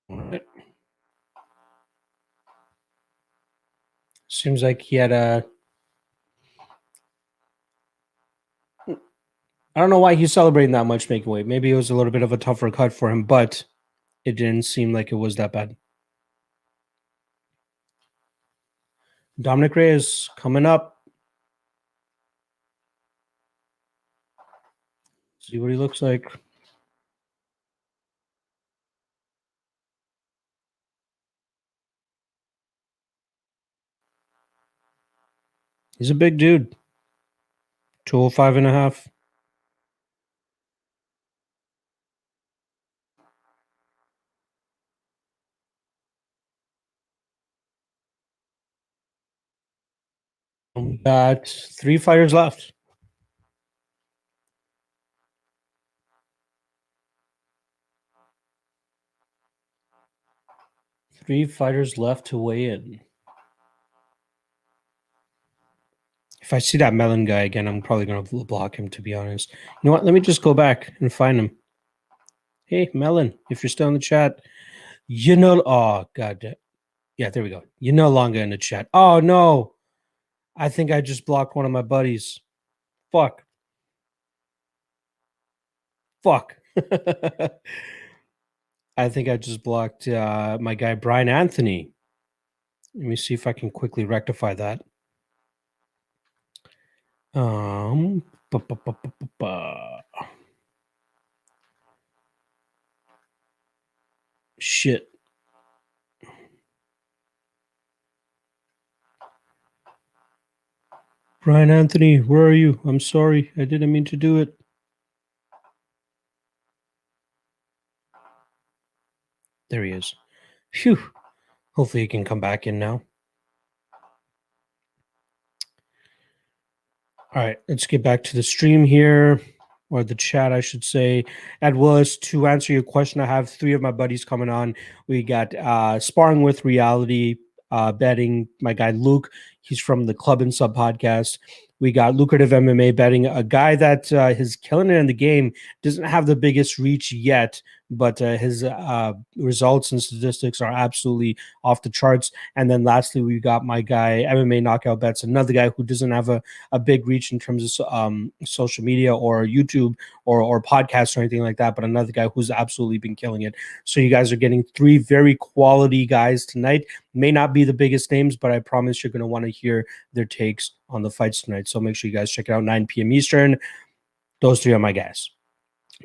All right. Seems like he had a. I don't know why he's celebrating that much making weight. Maybe it was a little bit of a tougher cut for him, but it didn't seem like it was that bad. Dominic Reyes coming up. See what he looks like. He's a big dude. 205 and a half. Got 3 fighters left. Three fighters left to weigh in. If I see that Melon guy again, I'm probably going to block him, to be honest. You know what? Let me just go back and find him. Hey, Melon, if you're still in the chat, you know. Oh, God. Yeah, there we go. You're no longer in the chat. Oh, no. I think I just blocked one of my buddies. Fuck. I think I just blocked my guy, Brian Anthony. Let me see if I can quickly rectify that. Ba, ba, ba, ba, ba, ba. Shit. Brian Anthony, where are you? I'm sorry. I didn't mean to do it. There he is. Phew. Hopefully he can come back in now. All right, let's get back to the stream here, or the chat, I should say. Ed Willis, to answer your question, I have 3 of my buddies coming on. We got Sparring with Reality, betting, my guy Luke. He's from the Club and Sub podcast. We got Lucrative MMA betting, a guy that is killing it in the game, doesn't have the biggest reach yet, but his results and statistics are absolutely off the charts. And then lastly, we got my guy, MMA Knockout Bets, another guy who doesn't have a big reach in terms of social media or YouTube or podcasts or anything like that, but another guy who's absolutely been killing it. So you guys are getting 3 very quality guys tonight. May not be the biggest names, but I promise you're going to want to hear their takes on the fights tonight. So make sure you guys check it out, 9 p.m. Eastern. Those 3 are my guys.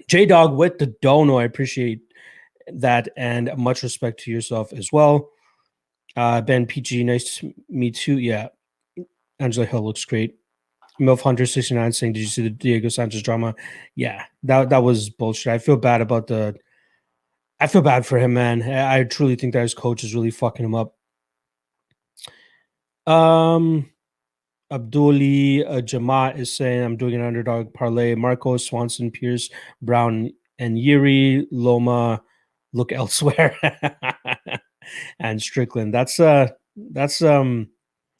J-Dog with the dono. I appreciate that, and much respect to yourself as well. Ben PG, nice to meet you. Yeah. Angela Hill looks great. MILF Hunter 69 saying, did you see the Diego Sanchez drama? Yeah, that was bullshit. I feel bad for him, man. I truly think that his coach is really fucking him up. Abduli Jamaat is saying, I'm doing an underdog parlay. Marcos, Swanson, Pierce, Brown, and Yuri, Loma, look elsewhere. And Strickland. That's a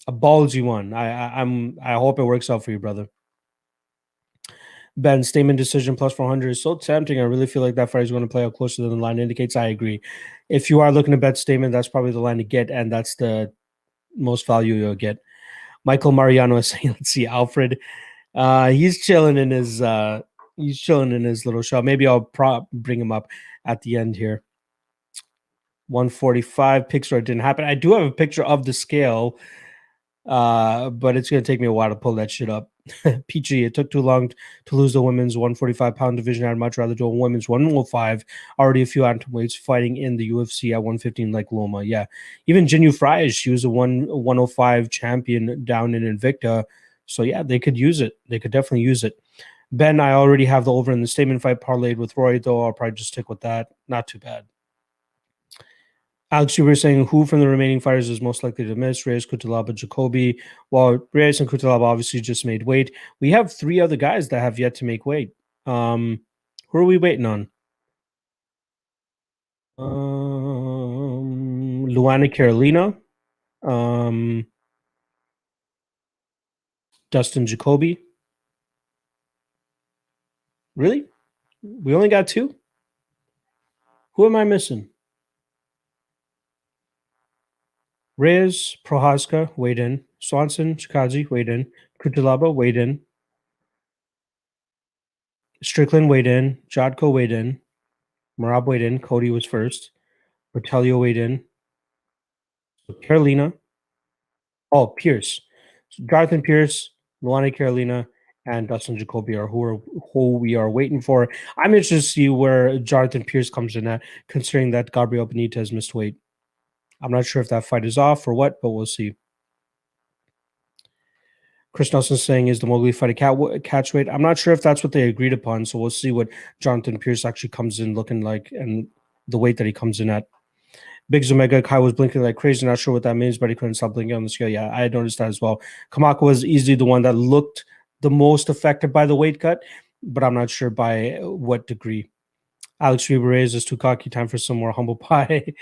ballsy one. I hope it works out for you, brother. Ben, Statement decision plus 400 is so tempting. I really feel like that fight is going to play out closer than the line indicates. I agree. If you are looking to bet Statement, that's probably the line to get, and that's the most value you'll get. Michael Mariano is saying, let's see, Alfred. He's chilling in his He's chilling in his little shell. Maybe I'll bring him up at the end here. 145 picture didn't happen. I do have a picture of the scale, but it's going to take me a while to pull that shit up. PG, it took too long to lose the women's 145-pound division. I'd much rather do a women's 105. Already a few atomweights fighting in the UFC at 115 like Loma. Yeah. Even Jinyu Fries, she was a 105 champion down in Invicta. So, yeah, they could use it. They could definitely use it. Ben, I already have the over in the statement fight parlayed with Roy, though. I'll probably just stick with that. Not too bad. Alex, you were saying who from the remaining fighters is most likely to miss? Reyes, Kutalaba, Jacoby. Well, Reyes and Kutalaba obviously just made weight. We have 3 other guys that have yet to make weight. Who are we waiting on? Luana Carolina. Dustin Jacoby. Really? We only got 2? Who am I missing? Reyes, Prochazka, weighed in. Swanson, Chikazi, weighed in. Kutalaba, weighed in. Strickland, weighed in. Jodko, weighed in. Marab, weighed in. Cody was first. Bertelio, weighed in. Carolina. Oh, Pierce. So Jonathan Pierce, Luana Carolina, and Dustin Jacoby are who we are waiting for. I'm interested to see where Jonathan Pierce comes in at, considering that Gabriel Benitez missed weight. I'm not sure if that fight is off or what, but we'll see. Chris Nelson saying, is the Mowgli fight a catch weight? I'm not sure if that's what they agreed upon, so we'll see what Jonathan Pierce actually comes in looking like and the weight that he comes in at. Big Zomega, Kai was blinking like crazy. Not sure what that means, but he couldn't stop blinking on the scale. Yeah, I had noticed that as well. Kamaka was easily the one that looked the most affected by the weight cut, but I'm not sure by what degree. Alex Reyes is too cocky. Time for some more humble pie.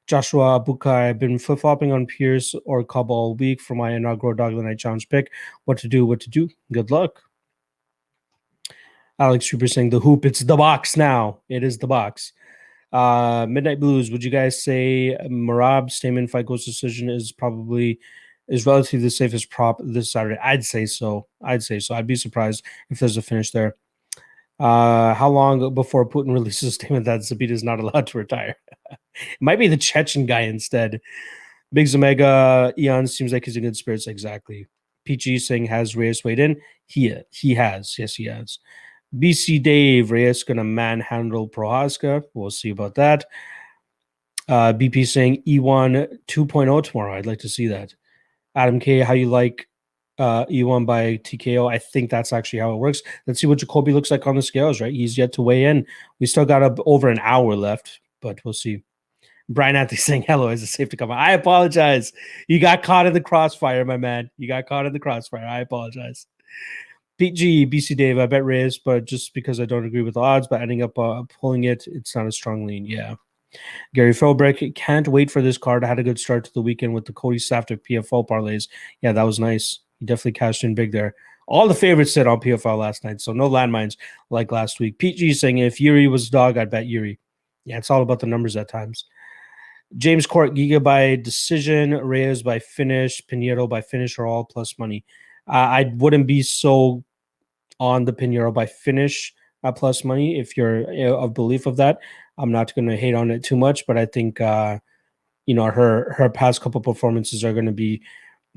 Joshua Bukai, I've been flip-flopping on Pierce or Cobb all week for my inaugural Dog of the Night Challenge pick. What to do? Good luck. Alex Trooper saying the hoop. It's the box now. It is the box. Midnight Blues, would you guys say Marab Stamen fight goes decision is relatively the safest prop this Saturday? I'd say so. I'd be surprised if there's a finish there. How long before Putin releases a statement that Zabit is not allowed to retire? It might be the Chechen guy instead. Big Zomega, Eon seems like he's in good spirits. Exactly. PG saying, has Reyes weighed in? He has. Yes, he has. BC Dave, Reyes going to manhandle Prochazka. We'll see about that. BP saying E1 2.0 tomorrow. I'd like to see that. Adam K, how you like E1 by TKO? I think that's actually how it works. Let's see what Jacoby looks like on the scales, right? He's yet to weigh in. We still got over an hour left, but we'll see. Brian Anthony saying, hello, is it safe to come on? I apologize. You got caught in the crossfire, my man. You got caught in the crossfire. I apologize. PG, BC Dave, I bet Reyes, but just because I don't agree with the odds, but ending up pulling it, it's not a strong lean. Yeah. Gary Philbrick, can't wait for this card. I had a good start to the weekend with the Cody Safter PFL parlays. Yeah, that was nice. He definitely cashed in big there. All the favorites sit on PFL last night, so no landmines like last week. PG saying, if Yuri was dog, I'd bet Yuri. Yeah, it's all about the numbers at times. James Court, Giga by decision, Reyes by finish, Pinheiro by finish are all plus money. I wouldn't be so on the Pinheiro by finish plus money if you're of belief of that. I'm not going to hate on it too much, but I think her past couple performances are going to be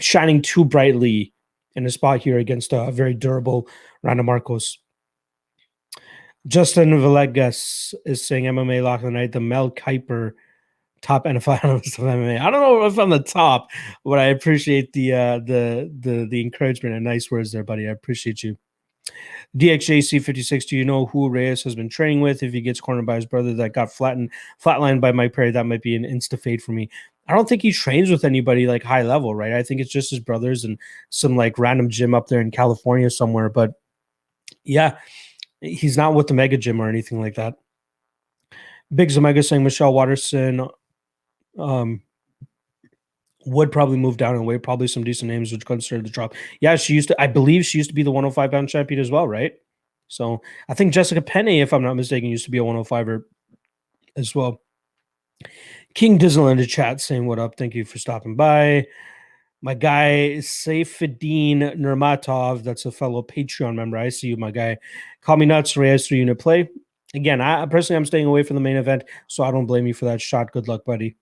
shining too brightly in a spot here against a very durable Randa Marcos. Justin Villegas is saying MMA lock of the night. The Mel Kiper, top NFL analyst of MMA. I don't know if I'm the top, but I appreciate the encouragement and nice words there, buddy. I appreciate you. DXJC56, do you know who Reyes has been training with? If he gets cornered by his brother that got flatlined by Mike Perry, that might be an insta fade for me. I don't think he trains with anybody like high level, right? I think it's just his brothers and some like random gym up there in California somewhere. But yeah, he's not with the mega gym or anything like that. Big Zomega saying Michelle Watterson would probably move down in weight. Probably some decent names would consider the drop. Yeah, I believe she used to be the 105-pound champion as well, right? So I think Jessica Penne, if I'm not mistaken, used to be a 105er as well. King Dizzle in the chat saying, what up? Thank you for stopping by. My guy Saifuddin Nurmatov, that's a fellow Patreon member. I see you, my guy. Call me nuts, Reyes 3-unit play. Again, I'm staying away from the main event, so I don't blame you for that shot. Good luck, buddy.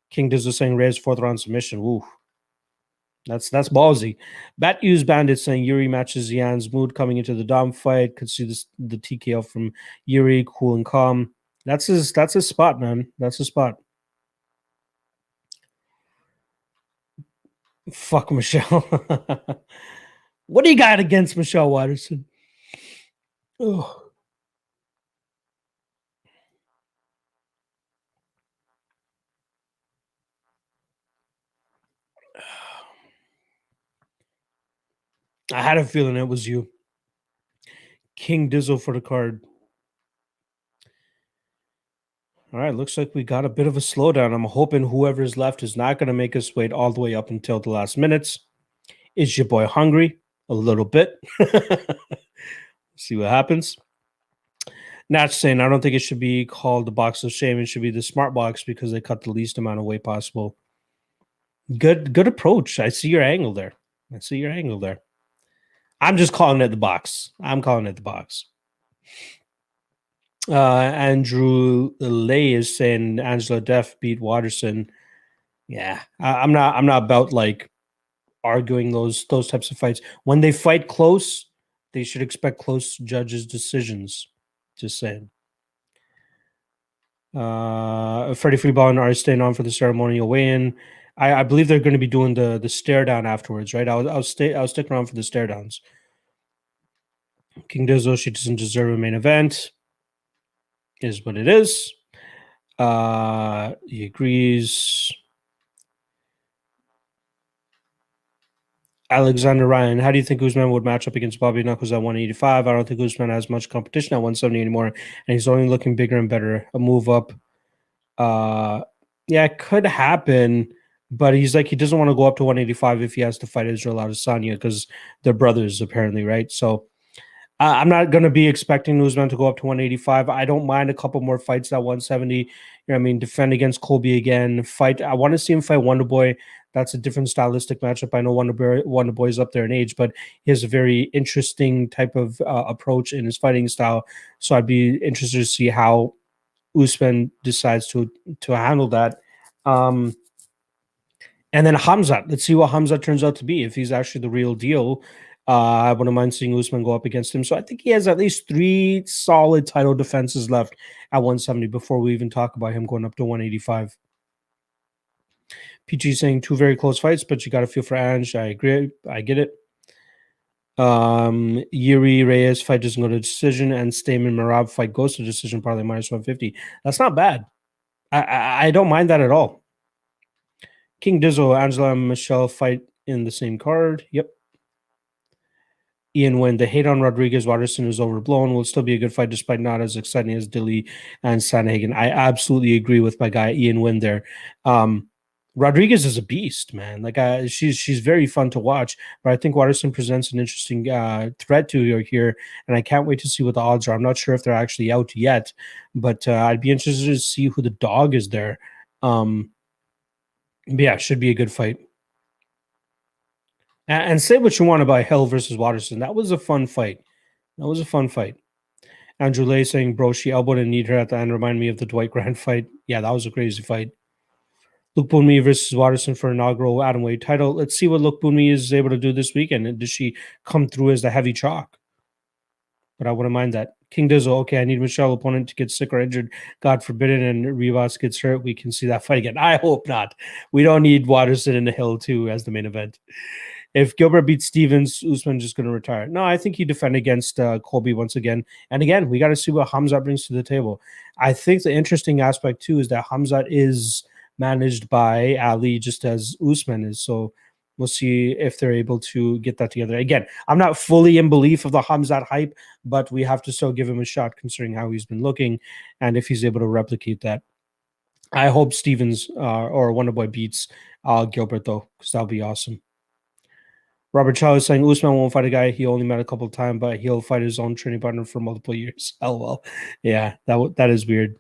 King Dizzle saying Reyes 4th round submission. Woo. That's ballsy. Bat Use Bandit saying Yuri matches Yan's mood coming into the Dom fight. Could see the TKO from Yuri, cool and calm. That's his spot, man. That's his spot. Fuck Michelle. What do you got against Michelle Watterson? Oh. I had a feeling it was you. King Dizzle for the card. All right, looks like we got a bit of a slowdown. I'm hoping whoever's left is not going to make us wait all the way up until the last minutes. Is your boy hungry? A little bit. See what happens. Not saying I don't think it should be called the box of shame. It should be the smart box because they cut the least amount of weight possible. Good approach. I see your angle there. I'm just calling it the box. Andrew Lay is saying Angela Deff beat Watterson. Yeah, I'm not about like arguing those types of fights. When they fight close, they should expect close judges' decisions. Just saying. Freddie Freeball and are staying on for the ceremonial weigh-in. I believe they're going to be doing the stare down afterwards, right? I'll stick around for the stare downs. King Dizzle, she doesn't deserve a main event. Is what it is. He agrees. Alexander Ryan, how do you think Usman would match up against Bobby Knuckles at 185? I don't think Usman has much competition at 170 anymore, and he's only looking bigger and better. A move up. Yeah, it could happen, but he's like, he doesn't want to go up to 185 if he has to fight Israel Adesanya because they're brothers, apparently, right? So I'm not going to be expecting Usman to go up to 185. I don't mind a couple more fights at 170. You know what I mean? Defend against Colby again. Fight. I want to see him fight Wonderboy. That's a different stylistic matchup. I know Wonderboy's up there in age, but he has a very interesting type of approach in his fighting style. So I'd be interested to see how Usman decides to handle that. And then Hamzat. Let's see what Hamzat turns out to be. If he's actually the real deal, I wouldn't mind seeing Usman go up against him. So I think he has at least 3 solid title defenses left at 170 before we even talk about him going up to 185. PG saying 2 very close fights, but you got to feel for Ange. I agree. I get it. Yuri Reyes fight doesn't go to decision, and Stamen Marab fight goes to decision, probably minus 150. That's not bad. I don't mind that at all. King Dizzle, Angela and Michelle fight in the same card. Yep. Ian, when the hate on Rodriguez Watterson is overblown, will still be a good fight despite not as exciting as Dilly and Sandhagen. I absolutely agree with my guy Ian Wynn there. Rodriguez is a beast, man. Like she's very fun to watch, but I think Watterson presents an interesting threat to her here, and I can't wait to see what the odds are. I'm not sure if they're actually out yet, but I'd be interested to see who the dog is there. But yeah, it should be a good fight. And say what you want about Hill versus Watterson. That was a fun fight. Andrew Lay saying, bro, she elbowed and kneed her at the end. Remind me of the Dwight Grant fight. Yeah, that was a crazy fight. Luke Boonmee versus Watterson for inaugural atomweight title. Let's see what Luke Boonmee is able to do this weekend. And does she come through as the heavy chalk? But I wouldn't mind that. King Dizzle, okay, I need Michelle opponent to get sick or injured. God forbid it, and Rivas gets hurt. We can see that fight again. I hope not. We don't need Watterson in the Hill, too, as the main event. If Gilbert beats Stevens, Usman just going to retire. No, I think he defend against Colby once again. And again, we got to see what Hamzat brings to the table. I think the interesting aspect, too, is that Hamzat is managed by Ali just as Usman is. So we'll see if they're able to get that together. Again, I'm not fully in belief of the Hamzat hype, but we have to still give him a shot considering how he's been looking and if he's able to replicate that. I hope Stevens or Wonderboy beats Gilbert, though, because that'll be awesome. Robert Chow is saying Usman won't fight a guy he only met a couple of times, but he'll fight his own training partner for multiple years. LOL. Yeah, that is weird.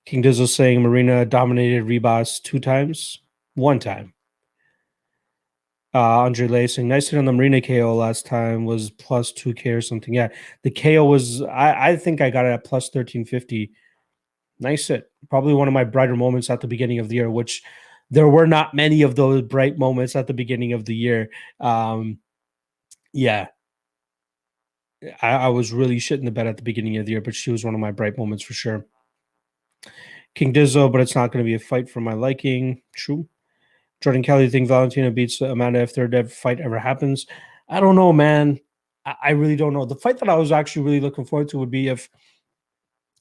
King Dizzle saying Marina dominated Rebus 2 times. 1 time. Andre Lacing, nice hit on the Marina KO last time was plus 2K or something. Yeah, the KO was, I think I got it at plus 1350. Nice hit. Probably one of my brighter moments at the beginning of the year, which there were not many of those bright moments at the beginning of the year. Yeah, I was really shitting the bed at the beginning of the year, but she was one of my bright moments for sure. King Dizzo, but it's not going to be a fight for my liking. True. Jordan Kelly, think Valentina beats Amanda if their fight ever happens? I don't know, man. I really don't know. The fight that I was actually really looking forward to would be if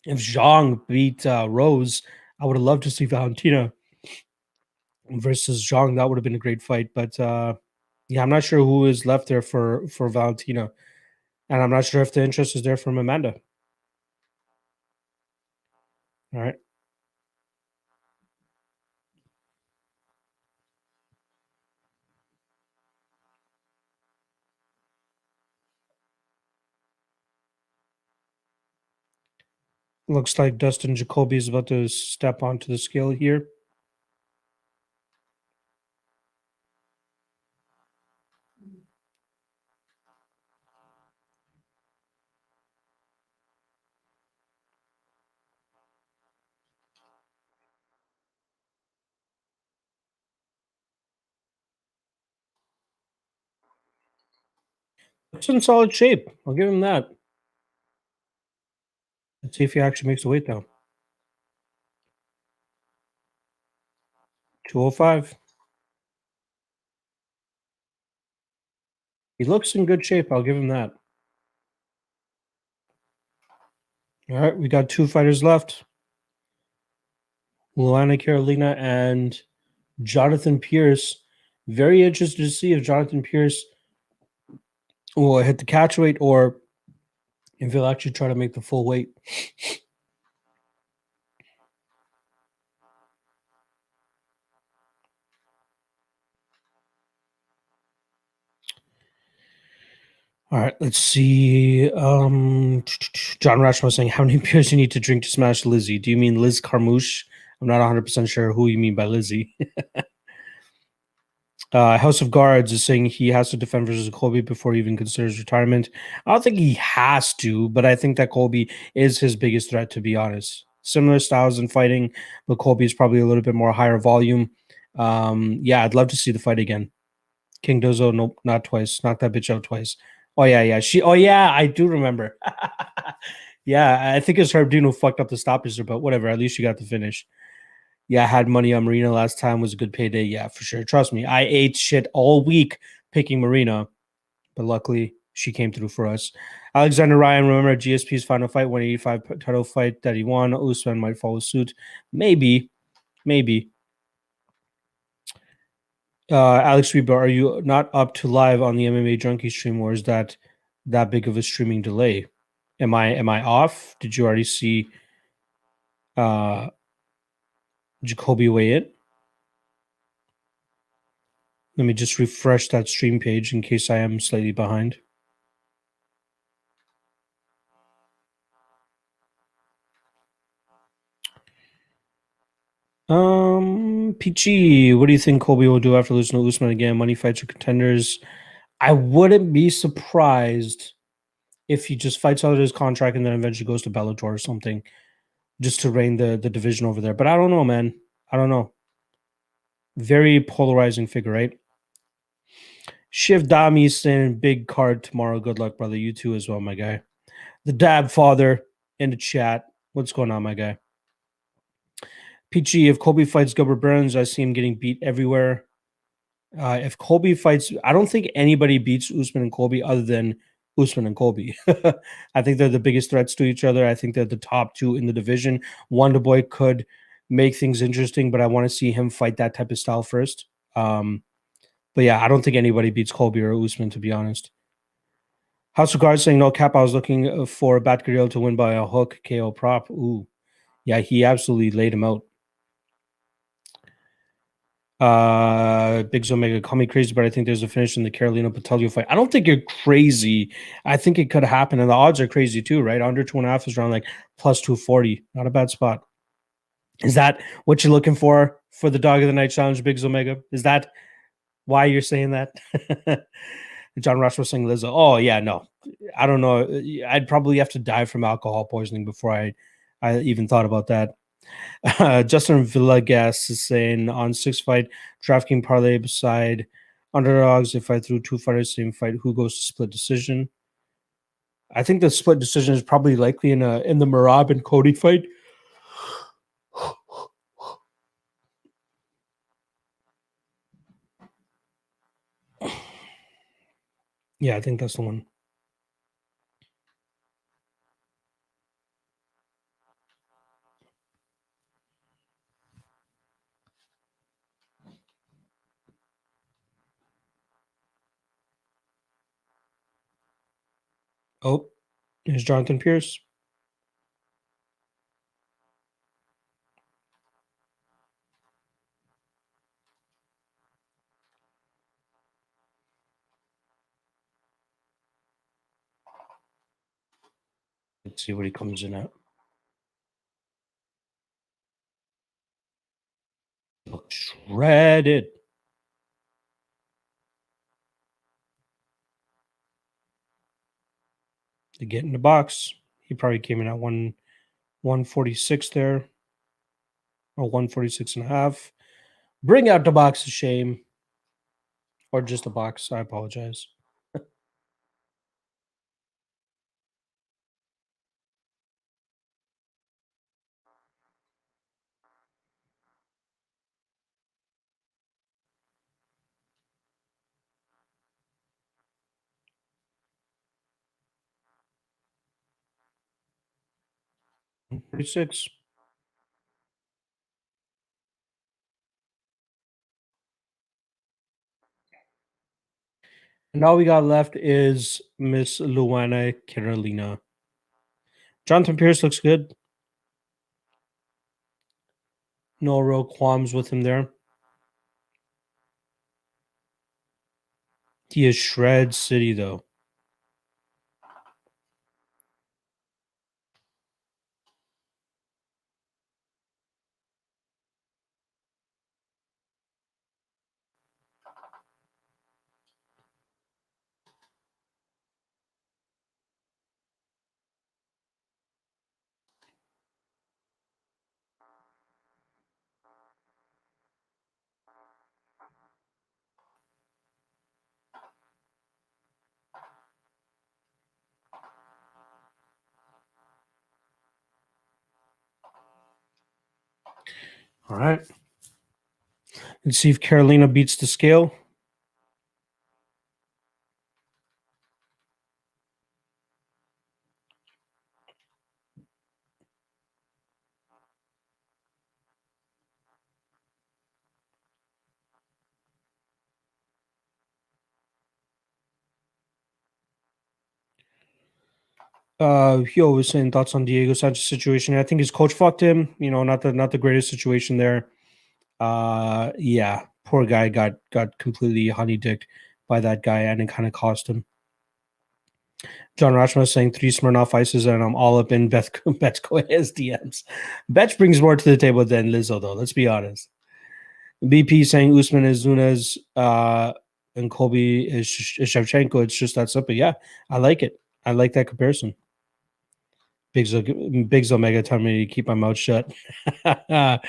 Zhang beat Rose. I would have loved to see Valentina versus Zhang. That would have been a great fight. But yeah, I'm not sure who is left there for Valentina, and I'm not sure if the interest is there from Amanda. All right. Looks like Dustin Jacoby is about to step onto the scale here. It's in solid shape. I'll give him that. Let's see if he actually makes the weight down. 205. He looks in good shape. I'll give him that. All right, we got 2 fighters left. Luana Carolina and Jonathan Pierce. Very interested to see if Jonathan Pierce will hit the catch weight or if he'll actually try to make the full weight. All right, let's see. John Rashmo saying, how many beers you need to drink to smash Lizzie? Do you mean Liz Carmouche? I'm not 100% sure who you mean by Lizzie. House of Guards is saying he has to defend versus Colby before he even considers retirement. I don't think he has to, but I think that Colby is his biggest threat, to be honest. Similar styles in fighting, but Colby is probably a little bit more higher volume. Yeah, I'd love to see the fight again. King Dozo, nope, not twice. Knock that bitch out twice. Oh yeah. Oh yeah, I do remember. Yeah, I think it's Herb Dean who fucked up the stoppage, but whatever. At least you got the finish. Yeah, I had money on Marina last time. Was a good payday. Yeah, for sure. Trust me, I ate shit all week picking Marina, but luckily she came through for us. Alexander Ryan, remember GSP's final fight, 185 title fight that he won. Usman might follow suit. Maybe. Alex Reba, are you not up to live on the MMA Junkie stream, or is that big of a streaming delay? Am I off? Did you already see Jacoby weigh in? Let me just refresh that stream page in case I am slightly behind. PG, what do you think Colby will do after losing to Usman again? Money fights or contenders? I wouldn't be surprised if he just fights out of his contract and then eventually goes to Bellator or something, just to reign the division over there. But I don't know, man. I don't know. Very polarizing figure, right? Shiv Dami saying big card tomorrow. Good luck, brother. You too as well, my guy. The Dab Father in the chat. What's going on, my guy? PG, if Colby fights Gilbert Burns, I see him getting beat everywhere. If Colby fights, I don't think anybody beats Usman and Colby other than Usman and Colby. I think they're the biggest threats to each other. I think they're the top two in the division. Wonderboy could make things interesting, but I want to see him fight that type of style first. But yeah, I don't think anybody beats Colby or Usman, to be honest. House of Guards saying no cap. I was looking for Batgirl to win by a hook KO prop. Ooh, yeah, he absolutely laid him out. Big Omega, call me crazy, but I think there's a finish in the Carolina Patelio fight. I don't think you're crazy. I think it could happen, and the odds are crazy too, right? Under 2.5 is around like plus 240. Not a bad spot. Is that what you're looking for the Dog of the Night Challenge, Big Omega? Is that Why you're saying that? John Rush was saying Lizzo. Oh yeah, no, I don't know. I'd probably have to die from alcohol poisoning before I even thought about that. Justin Villegas is saying on 6 fight DraftKings parlay beside underdogs. If I threw 2 fighters same fight, who goes to split decision? I think the split decision is probably likely in the Marab and Cody fight. Yeah, I think that's the one. Oh, here's Jonathan Pierce. Let's see what he comes in at. Looks shredded. To get in the box, he probably came in at 146 there, or 146 and a half. Bring out the box of shame, or just a box. I apologize. $46. And all we got left is Miss Luana Carolina. Jonathan Pierce looks good. No real qualms with him there. He is shred city though. All right. Let's see if Carolina beats the scale. Yo was saying thoughts on Diego Sanchez situation. I think his coach fucked him. You know, not the greatest situation there. Yeah, poor guy got completely honey dicked by that guy, and it kind of cost him. John Rashma saying 3 Smirnoff ices, and I'm all up in Betchko SDMs. Betch brings more to the table than Lizzo, though. Let's be honest. BP saying Usman is Nunez, and Colby is Shevchenko. It's just that simple. Yeah, I like it. I like that comparison. Biggs Omega telling me to keep my mouth shut. I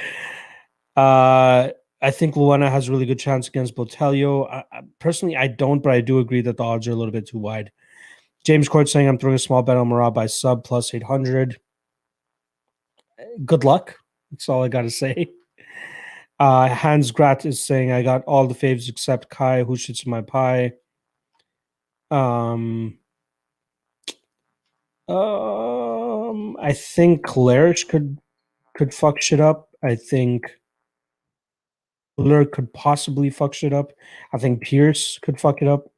think Luana has a really good chance against Botelho. Personally, I don't, but I do agree that the odds are a little bit too wide. James Court saying I'm throwing a small bet on Marab by sub plus 800. Good luck. That's all I got to say. Hans Grat is saying I got all the faves except Kai, who shits in my pie. I think Clarish could fuck shit up. I think Fuller could possibly fuck shit up. I think Pierce could fuck it up.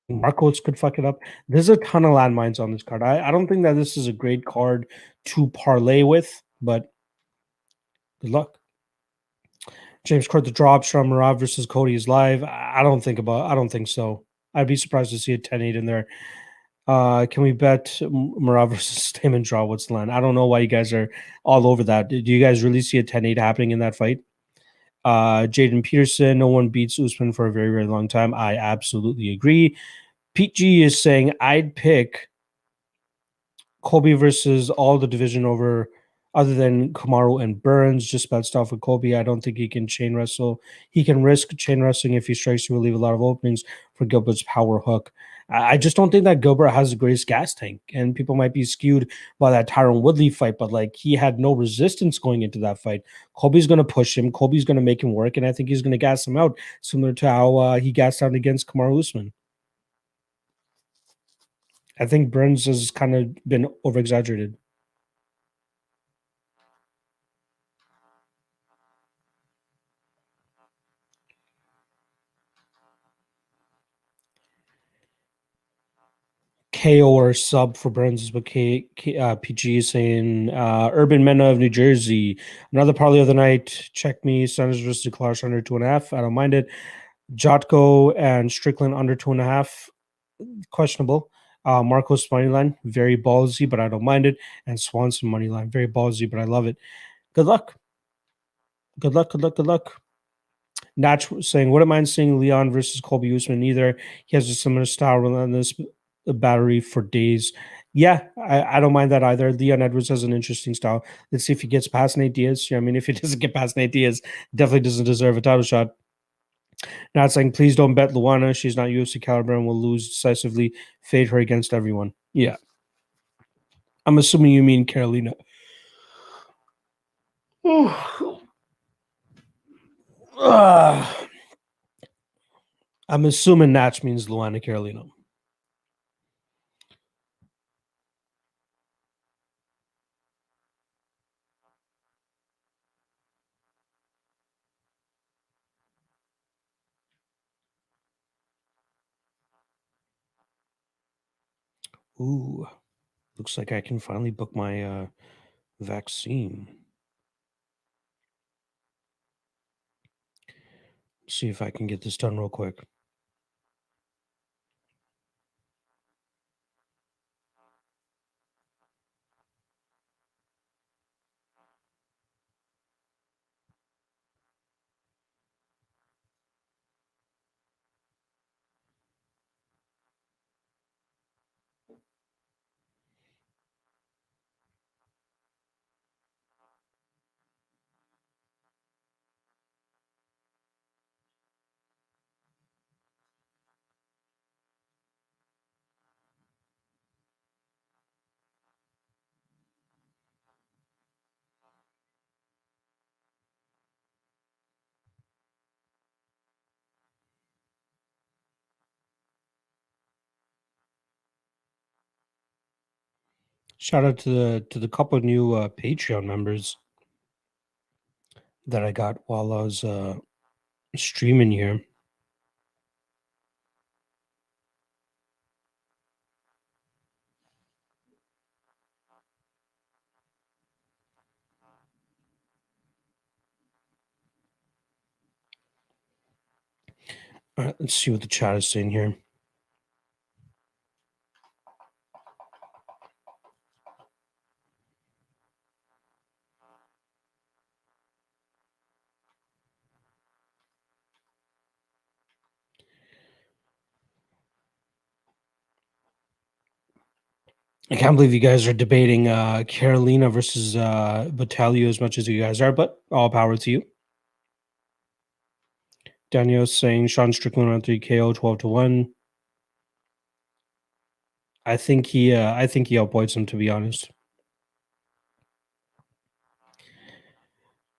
Marcos could fuck it up. There's a ton of landmines on this card. I don't think that this is a great card to parlay with, but good luck. James Court, the drop, Sean Marab versus Cody is live. I don't think so. I'd be surprised to see a 10-8 in there. Can we bet Marab versus Stamen draw? What's the line? I don't know why you guys are all over that. Do you guys really see a 10-8 happening in that fight? Jaden Peterson, no one beats Usman for a very, very long time. I absolutely agree. Pete G is saying I'd pick Colby versus all the division over other than Kamaru and Burns. Just about stuff with Colby. I don't think he can chain wrestle. He can risk chain wrestling if he strikes. He will leave a lot of openings for Gilbert's power hook. I just don't think that Gilbert has the greatest gas tank, and people might be skewed by that Tyron Woodley fight, but like he had no resistance going into that fight. Colby's going to push him. Colby's going to make him work, and I think he's going to gas him out, similar to how he gassed out against Kamaru Usman. I think Burns has kind of been over exaggerated. KO or sub for Burns is what PG is saying. Urban Mena of New Jersey. Another parlay of the night. Check me. Sanders versus Clark under 2.5. I don't mind it. Jotko and Strickland under 2.5. Questionable. Marcos moneyline. Very ballsy, but I don't mind it. And Swanson moneyline. Very ballsy, but I love it. Good luck. Good luck. Good luck. Good luck. Natch saying, wouldn't mind seeing Leon versus Colby Usman either. He has a similar style, relentless battery for days. Yeah, I don't mind that either. Leon Edwards has an interesting style. Let's see if he gets past Nate Diaz. Yeah, I mean, if he doesn't get past Nate Diaz, definitely doesn't deserve a title shot. Not saying, please don't bet Luana. She's not UFC caliber and will lose decisively. Fade her against everyone. Yeah. I'm assuming you mean Carolina. I'm assuming Natch means Luana Carolina. Ooh, looks like I can finally book my vaccine. See if I can get this done real quick. Shout out to the couple new Patreon members that I got while I was streaming here. All right, let's see what the chat is saying here. I can't believe you guys are debating Carolina versus Batalio as much as you guys are, but all power to you. Daniel's saying Sean Strickland on 3 KO 12-1. I think he outpoints him, to be honest.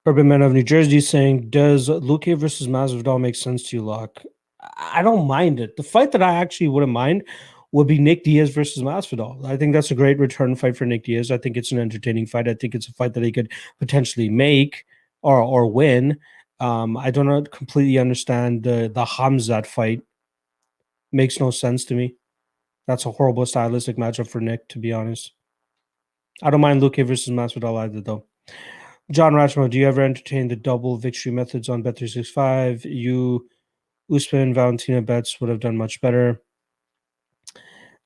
Urban Man of New Jersey saying, does Luque versus Masvidal make sense to you, Locke? I don't mind it. The fight that I actually wouldn't mind would be Nick Diaz versus Masvidal. I think that's a great return fight for Nick Diaz. I think it's an entertaining fight. I think it's a fight that he could potentially make or win. I don't completely understand the Hamzat fight. Makes no sense to me. That's a horrible stylistic matchup for Nick, to be honest. I don't mind Luque versus Masvidal either, though. John Rashmo, do you ever entertain the double victory methods on Bet365? Usman, Valentina bets would have done much better.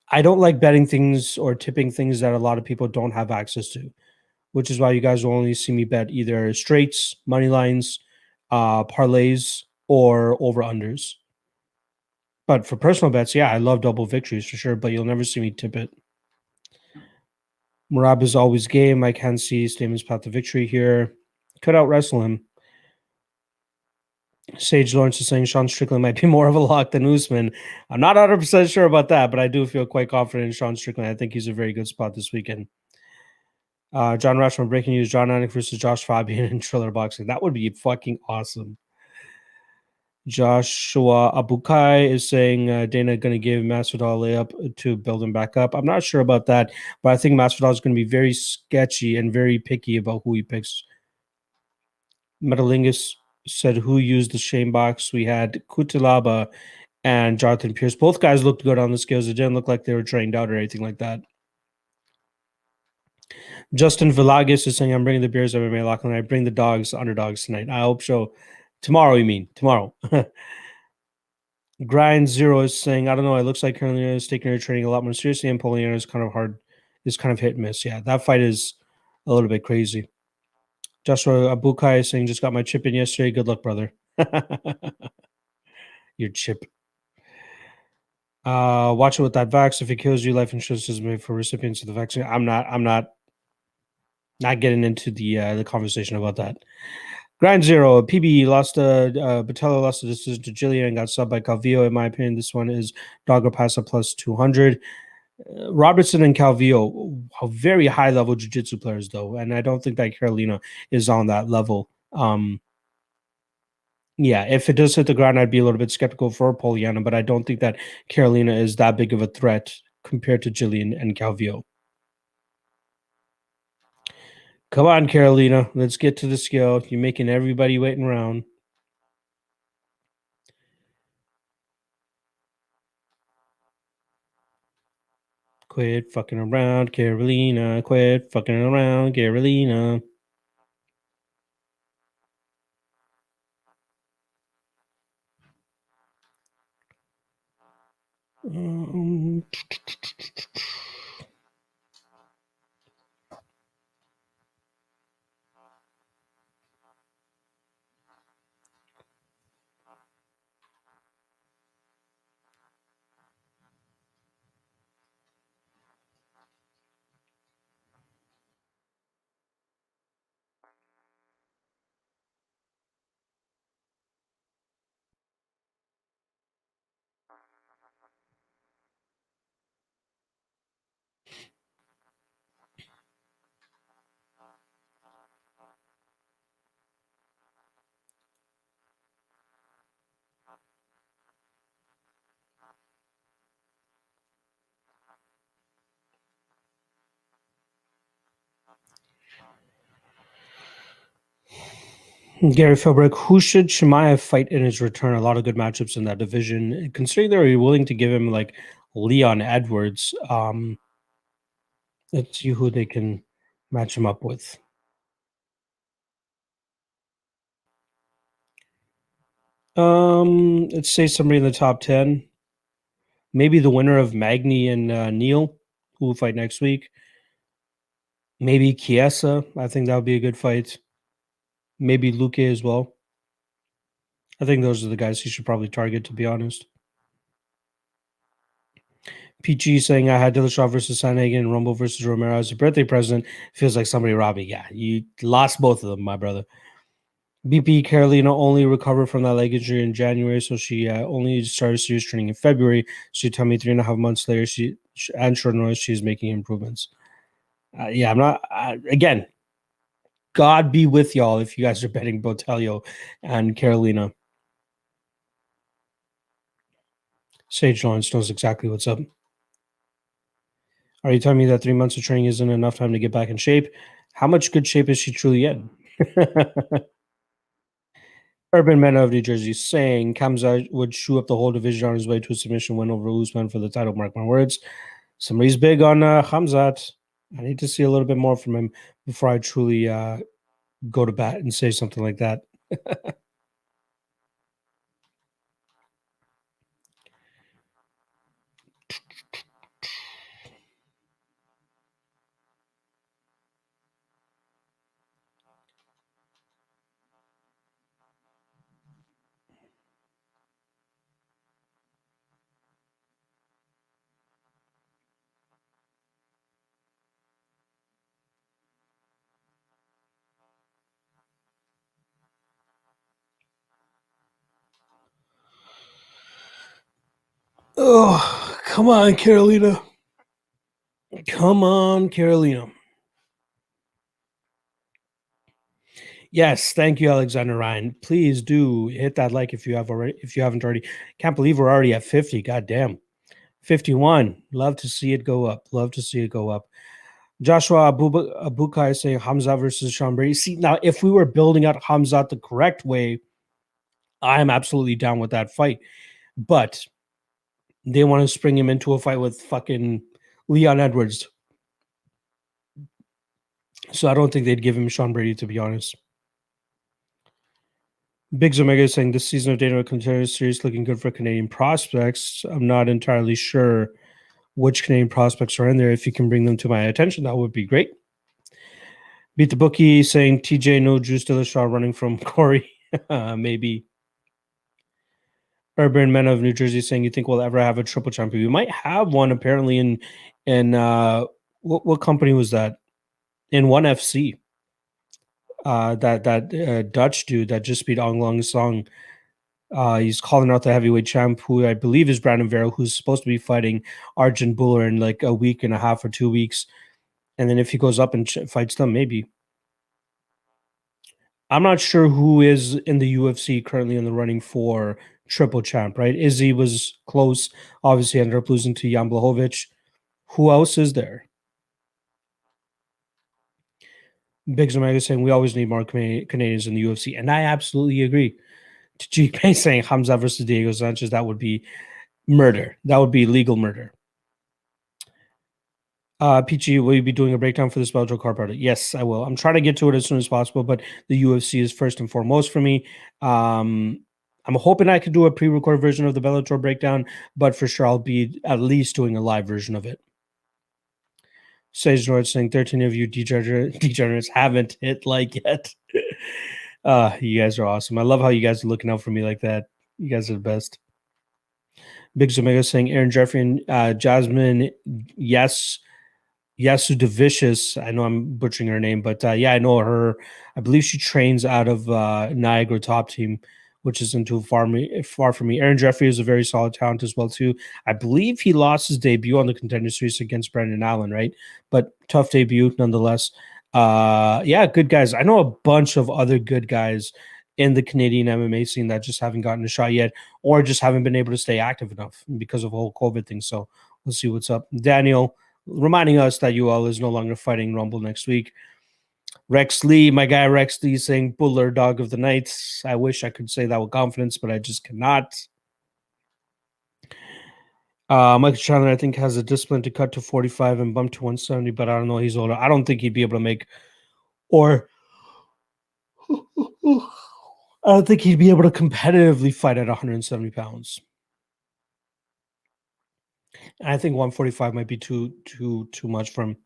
I don't like betting things or tipping things that a lot of people don't have access to, which is why you guys will only see me bet either straights, money lines, parlays or over-unders. But for personal bets, yeah, I love double victories for sure, but you'll never see me tip it. Murab is always game. I can see Stamen's path to victory here. Could out wrestle him. Sage Lawrence is saying Sean Strickland might be more of a lock than Usman. I'm not 100% sure about that, but I do feel quite confident in Sean Strickland. I think he's a very good spot this weekend. John Rashman breaking news: John Anik versus Josh Fabian in Triller Boxing. That would be fucking awesome. Joshua Abukai is saying Dana going to give Masvidal a layup to build him back up. I'm not sure about that, but I think Masvidal is going to be very sketchy and very picky about who he picks. Metalingus said who used the shame box. We had Kutalaba and Jonathan Pierce. Both guys looked good on the scales. It didn't look like they were trained out or anything like that. Justin Villagis is saying, I'm bringing the beers MMA lock, and I bring the dogs, underdogs tonight. I hope so. Tomorrow, you mean? Tomorrow. Grind Zero is saying, I don't know. It looks like Carolina is taking her training a lot more seriously, and Poliana is kind of hard, is kind of hit and miss. Yeah, that fight is a little bit crazy. Joshua Abukai is saying, just got my chip in yesterday. Good luck, brother. Your chip. Watch it with that vax. If it kills you, life insurance is made for recipients of the vaccine. I'm not getting into the conversation about that. Grind Zero, PB lost Batello lost a decision to Jillian and got subbed by Calvillo. In my opinion, this one is Dogger Pasa plus 200. Robertson and Calvillo are very high level jiu-jitsu players, though, and I don't think that Carolina is on that level. Yeah, if it does hit the ground, I'd be a little bit skeptical for Poliana, but I don't think that Carolina is that big of a threat compared to Jillian and Calvillo. Come on, Carolina. Let's get to the scale. You're making everybody waiting around. Quit fucking around, Carolina. Quit fucking around, Carolina. Gary Philbrick, who should Chimaev fight in his return? A lot of good matchups in that division. Considering they were willing to give him like Leon Edwards, let's see who they can match him up with. Let's say somebody in the top 10. Maybe the winner of Magny and Neal, who will fight next week. Maybe Chiesa. I think that would be a good fight. Maybe Luque as well. I think those are the guys he should probably target, to be honest. PG saying I had Dillashaw versus Sandhagen, Rumble versus Romero as a birthday present. Feels like somebody robbed me. Yeah, you lost both of them, my brother. BP Carolina only recovered from that leg injury in January, so she only started serious training in February. She told me 3.5 months later, she and short notice she's making improvements. Yeah, I'm not. Again, God be with y'all if you guys are betting Botelho and Carolina. Sage Lawrence knows exactly what's up. Are you telling me that 3 months of training isn't enough time to get back in shape? How much good shape is she truly in? Urban Men of New Jersey saying Kamza would chew up the whole division on his way to a submission win over Usman for the title. Mark my words. Somebody's big on Hamzat. I need to see a little bit more from him before I truly go to bat and say something like that. Oh, come on, Carolina. Come on, Carolina. Yes, thank you, Alexander Ryan. Please do hit that like if you haven't already. Can't believe we're already at 50. God damn. 51. Love to see it go up. Love to see it go up. Joshua Abukai saying Hamza versus Sean Brady. See, now if we were building out Hamza the correct way, I'm absolutely down with that fight. But they want to spring him into a fight with fucking Leon Edwards. So I don't think they'd give him Sean Brady, to be honest. Biggs Omega is saying this season of Dana Contender Series looking good for Canadian prospects. I'm not entirely sure which Canadian prospects are in there. If you can bring them to my attention, that would be great. Beat the Bookie saying TJ no Juice Dillashaw running from Corey. Maybe. Urban Men of New Jersey saying you think we'll ever have a triple champion. We might have one apparently in what company was that? In ONE FC. That Dutch dude that just beat Ong Long Song. He's calling out the heavyweight champ, who I believe is Brandon Vera, who's supposed to be fighting Arjun Buller in like a week and a half or 2 weeks. And then if he goes up and fights them, maybe. I'm not sure who is in the UFC currently in the running for triple champ, right? Izzy was close. Obviously ended up losing to Jan Blachowicz. Who else is there? Biggs Omega saying we always need more Canadians in the UFC. And I absolutely agree. GK saying Hamza versus Diego Sanchez, that would be murder. That would be legal murder. PG, will you be doing a breakdown for this Bellator card product? Yes, I will. I'm trying to get to it as soon as possible, but the UFC is first and foremost for me. I'm hoping I could do a pre-recorded version of the Bellator breakdown, but for sure I'll be at least doing a live version of it. Sage George saying 13 of you degenerates haven't hit like yet. You guys are awesome. I love how you guys are looking out for me like that. You guys are the best. Big Omega saying Aaron Jeffrey and Jasmine, yes. Yasu Devicious. I know I'm butchering her name, but yeah, I know her. I believe she trains out of Niagara Top Team, which isn't too far from me. Aaron Jeffrey is a very solid talent as well too. I believe he lost his debut on the Contender Series against Brendan Allen, right? But tough debut nonetheless. Yeah, good guys. I know a bunch of other good guys in the Canadian MMA scene that just haven't gotten a shot yet, or just haven't been able to stay active enough because of the whole COVID thing. So we'll see what's up. Daniel reminding us that UL is no longer fighting Rumble next week. Rex Lee, my guy Rex Lee saying Buller Dog of the Night. I wish I could say that with confidence, but I just cannot. Michael Chandler, I think, has a discipline to cut to 45 and bump to 170, but I don't know. He's older. I don't think he'd be able to make, or I don't think he'd be able to competitively fight at 170 pounds. I think 145 might be too much for him.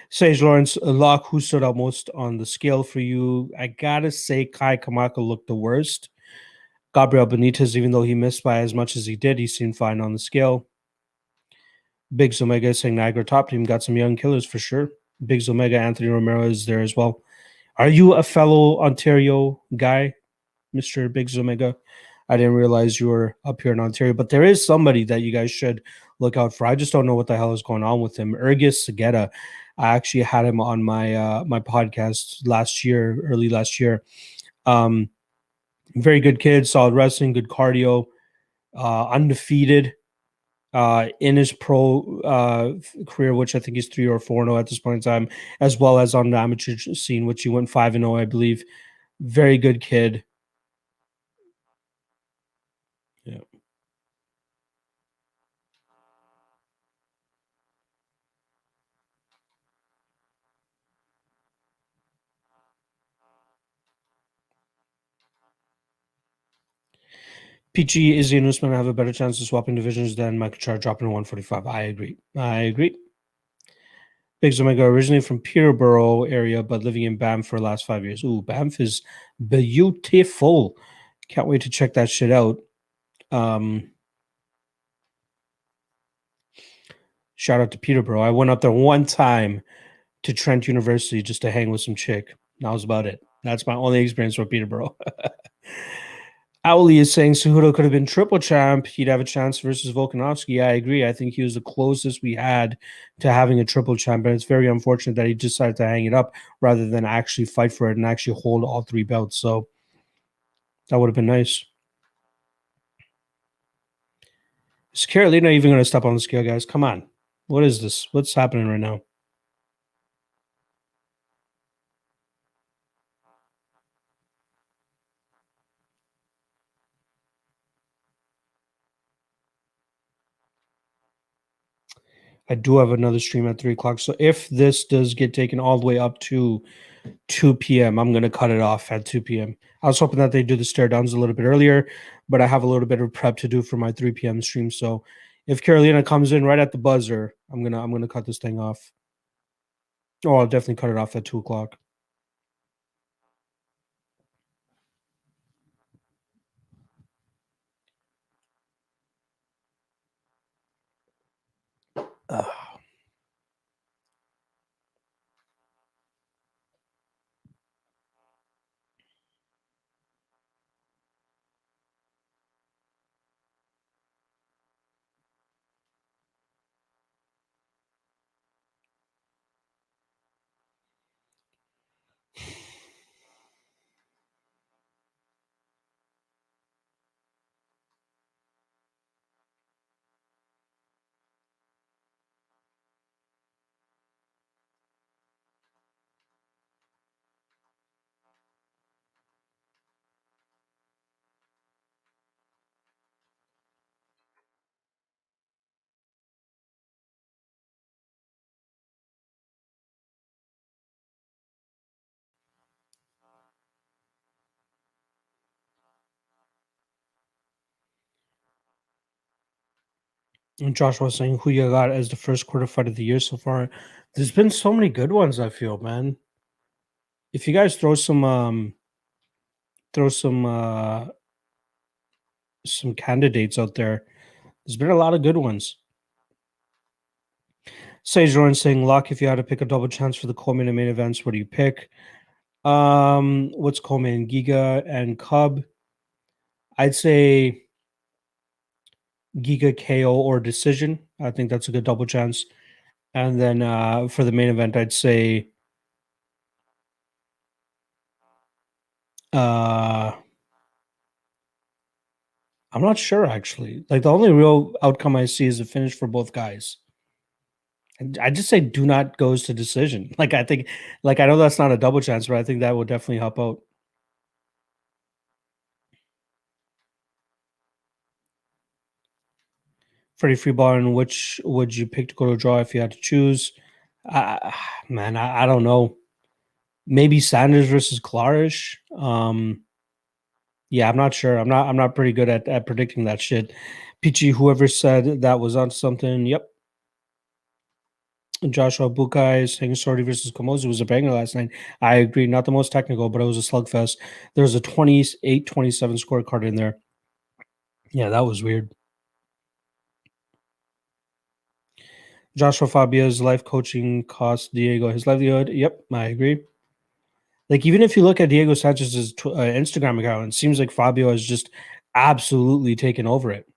Sage Lawrence, Locke, who stood out most on the scale for you? I gotta say, Kai Kamaka looked the worst. Gabriel Benitez, even though he missed by as much as he did, he seemed fine on the scale. Biggs Omega saying Niagara Top Team got some young killers for sure. Biggs Omega, Anthony Romero is there as well. Are you a fellow Ontario guy, Mr. Biggs Omega? I didn't realize you were up here in Ontario, but there is somebody that you guys should look out for. I just don't know what the hell is going on with him. Ergis Segeta. I actually had him on my my podcast early last year. Very good kid, solid wrestling, good cardio, undefeated in his pro career, which I think he's 3 or 4-0 at this point in time, as well as on the amateur scene, which he went 5-0, I believe. Very good kid. Yeah. PG, Izzy, and Usman have a better chance of swapping divisions than Michael Char dropping to 145. I agree. Biggs Omega, originally from Peterborough area, but living in Banff for the last 5 years. Ooh, Banff is beautiful. Can't wait to check that shit out. Shout out to Peterborough. I went up there one time to Trent University just to hang with some chick. That was about it. That's my only experience with Peterborough. Owly is saying Cejudo could have been triple champ. He'd have a chance versus Volkanovski. Yeah, I agree. I think he was the closest we had to having a triple champ, but it's very unfortunate that he decided to hang it up rather than actually fight for it and actually hold all three belts. So that would have been nice. Is Carolina even going to step on the scale, guys? Come on. What is this? What's happening right now? I do have another stream at 3 o'clock. So if this does get taken all the way up to 2 p.m., I'm going to cut it off at 2 p.m. I was hoping that they do the stare downs a little bit earlier, but I have a little bit of prep to do for my 3 p.m. stream. So if Carolina comes in right at the buzzer, I'm gonna cut this thing off. Oh, I'll definitely cut it off at 2 o'clock. And Josh was saying who you got as the first quarter fight of the year so far. There's been so many good ones, I feel, man. If you guys throw some candidates out there, there's been a lot of good ones. Sage Lauren saying, Luck, if you had to pick a double chance for the co-main and main events, what do you pick? What's co-main? Giga and Cub. I'd say Giga KO or decision. I think that's a good double chance. And then for the main event, I'd say I'm not sure actually. Like the only real outcome I see is a finish for both guys. I just say do not goes to decision. Like I think, like I know that's not a double chance, but I think that would definitely help out. Freddie Freeball, which would you pick to go to draw if you had to choose? Uh, man, I don't know. Maybe Sanders versus Clarish. Yeah, I'm not sure. I'm not pretty good at predicting that shit. Peachy, whoever said that was on something. Yep. Joshua Bukai saying Sorty versus Komozu was a banger last night. I agree. Not the most technical, but it was a slugfest. There was a 28-27 scorecard in there. Yeah, that was weird. Joshua Fabia's life coaching cost Diego his livelihood. Yep, I agree. Like, even if you look at Diego Sanchez's Instagram account, it seems like Fabio has just absolutely taken over it.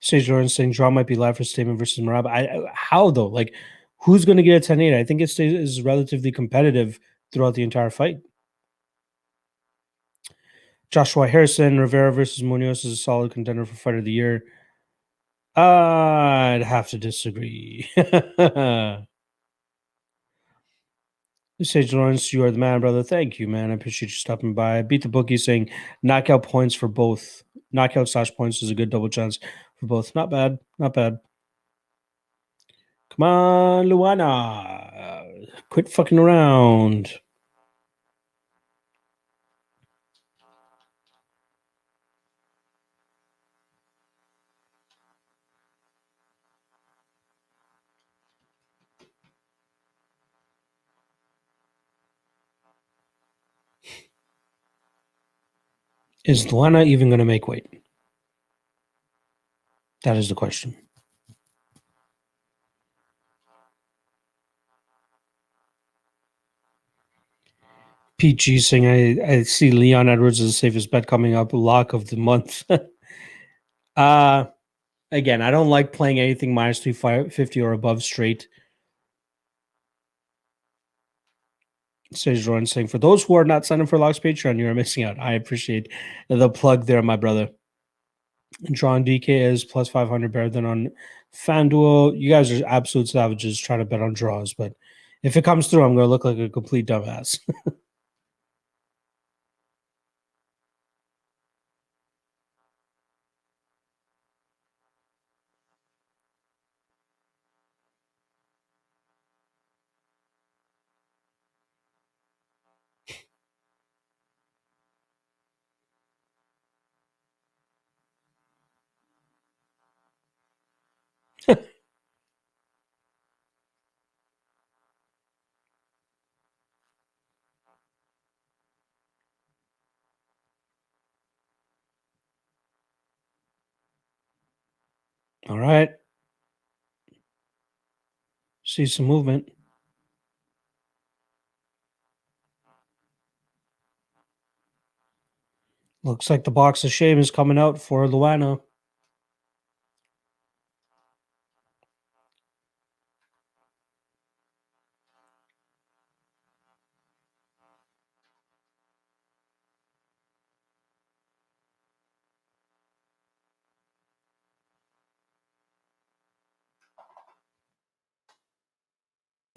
Sage Lawrence saying draw might be live for Statement versus Marab. How though? Like, who's going to get a 10-8? I think it is relatively competitive throughout the entire fight. Joshua Harrison, Rivera versus Munoz is a solid contender for fight of the year. I'd have to disagree. Sage Lawrence, you are the man, brother. Thank you, man. I appreciate you stopping by. Beat the bookie saying knockout points for both. Knockout slash points is a good double chance for both. Not bad. Not bad. Come on, Luana. Quit fucking around. Is Luana even going to make weight? That is the question. PG saying I see Leon Edwards as the safest bet coming up. Lock of the month. uh Again, I don't like playing anything minus 350 or above straight. Sage Rowan saying, for those who are not signed up for Locks Patreon, you are missing out. I appreciate the plug there, my brother. Drawn DK is plus 500 better than on FanDuel. You guys are absolute savages trying to bet on draws, but if it comes through, I'm going to look like a complete dumbass. All right. See some movement. Looks like the box of shame is coming out for Luana.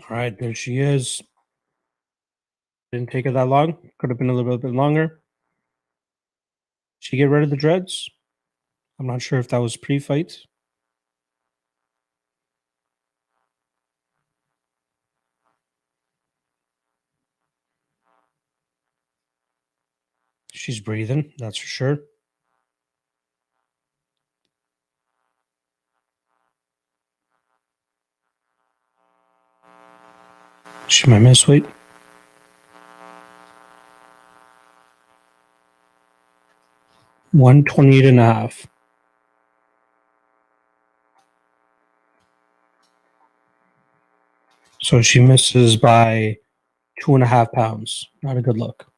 All right, there she is. Didn't take her that long. Could have been a little bit longer. She get rid of the dreads? I'm not sure if that was pre-fight. She's breathing, that's for sure. She might miss weight. 128.5. So she misses by 2.5 pounds. Not a good look.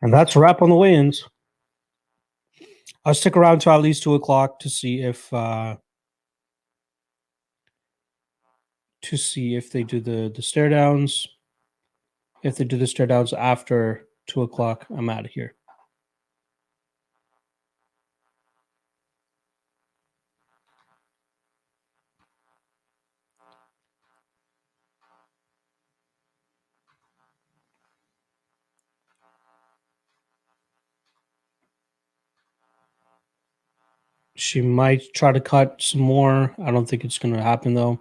And that's a wrap on the weigh-ins. I'll stick around till at least 2 o'clock to see if they do the stare downs. If they do the stare downs after 2 o'clock, I'm out of here. She might try to cut some more. I don't think it's going to happen, though.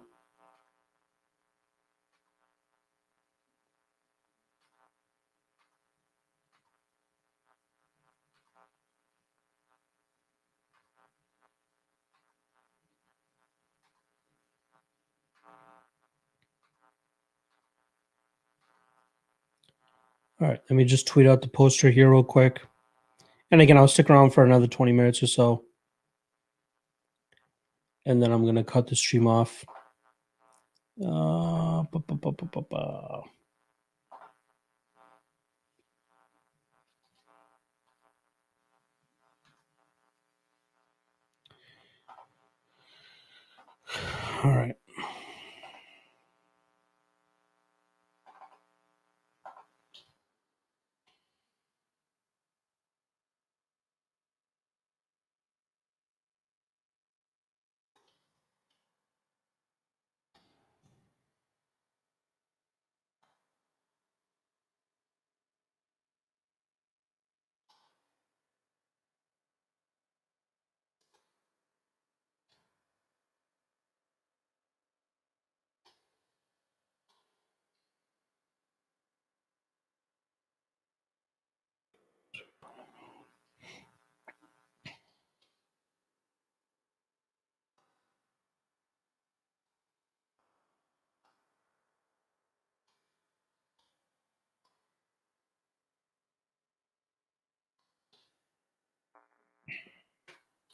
All right, let me just tweet out the poster here real quick. And again, I'll stick around for another 20 minutes or so. And then I'm going to cut the stream off. All right.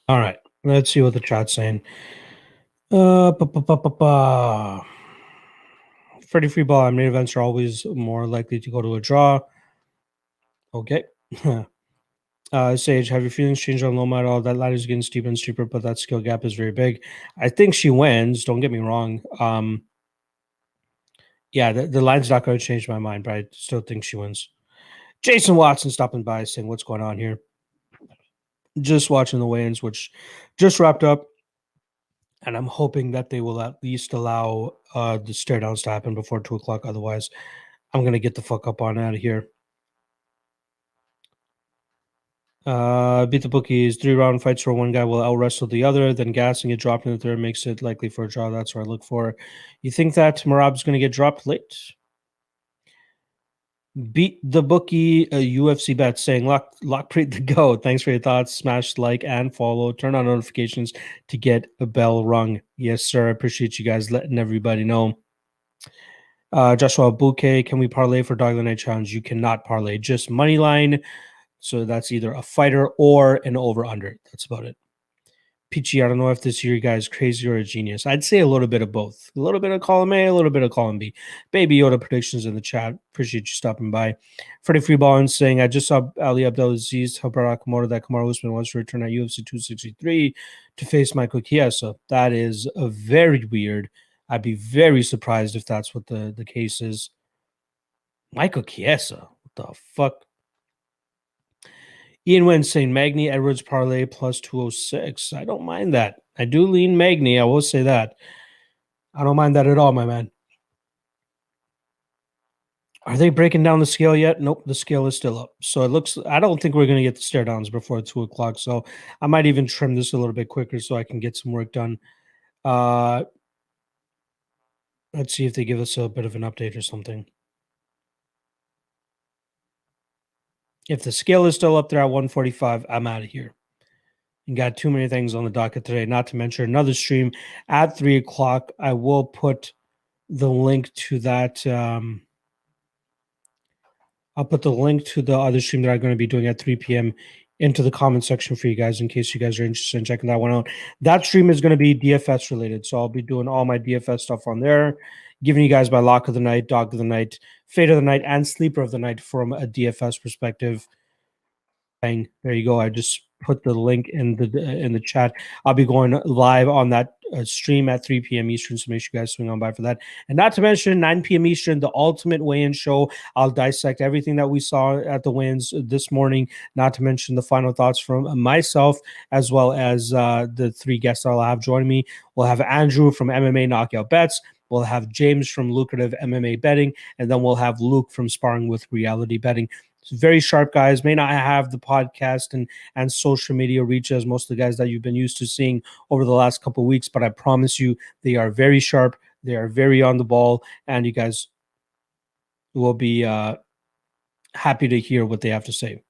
All right. Let's see what the chat's saying. Freddie free ball. Main events are always more likely to go to a draw. Okay. Sage, have your feelings changed on Loma at all? That ladder is getting steeper and steeper, but that skill gap is very big. I think she wins. Don't get me wrong. Yeah, the line's not going to change my mind, but I still think she wins. Jason Watson stopping by saying, what's going on here? Just watching the weigh-ins, which just wrapped up. And I'm hoping that they will at least allow the stare downs to happen before 2 o'clock. Otherwise, I'm going to get the fuck up on out of here. Beat the bookies. 3-round fights where one guy will out wrestle the other, then gassing it, dropping the third makes it likely for a draw. That's what I look for. You think that Marab's going to get dropped late? Beat the bookie UFC bet saying Lockpreet the go. Thanks for your thoughts. Smash like and follow. Turn on notifications to get a bell rung. Yes, sir. I appreciate you guys letting everybody know. Joshua Bouquet, can we parlay for Dog of the Night Challenge? You cannot parlay, just money line. So that's either a fighter or an over-under. That's about it. Peachy, I don't know if this year guy is crazy or a genius. I'd say a little bit of both. A little bit of column A, a little bit of column B. Baby Yoda predictions in the chat. Appreciate you stopping by. Freddie Freeball saying, I just saw Ali Abdelaziz tell Barack Kamaru that Kamaru Usman wants to return at UFC 263 to face Michael Chiesa. That is a very weird. I'd be very surprised if that's what the case is. Michael Chiesa. What the fuck? Ian Wynn saying Magny Edwards parlay plus 206. I don't mind that. I do lean Magny. I will say that. I don't mind that at all, my man. Are they breaking down the scale yet? Nope, the scale is still up. So it looks, I don't think we're going to get the stare downs before 2 o'clock. So I might even trim this a little bit quicker so I can get some work done. Let's see if they give us a bit of an update or something. If the scale is still up there at 145, I'm out of here. And got too many things on the docket today, not to mention another stream at 3 o'clock. I will put the link to that. I'll put the link to the other stream that I'm going to be doing at 3 p.m. into the comment section for you guys in case you guys are interested in checking that one out. That stream is going to be DFS related. So I'll be doing all my DFS stuff on there, giving you guys my lock of the night, dog of the night, fade of the night, and sleeper of the night from a DFS perspective. There you go. I just put the link in the chat. I'll be going live on that stream at 3 p.m. Eastern, so make sure you guys swing on by for that. And not to mention 9 p.m. Eastern, the ultimate weigh-in show. I'll dissect everything that we saw at the weigh-ins this morning, not to mention the final thoughts from myself, as well as the 3 guests I'll have joining me. We'll have Andrew from MMA Knockout Bets. We'll have James from Lucrative MMA Betting, and then we'll have Luke from Sparring with Reality Betting. Very sharp guys, may not have the podcast and social media reach as most of the guys that you've been used to seeing over the last couple of weeks, but I promise you they are very sharp, they are very on the ball, and you guys will be happy to hear what they have to say.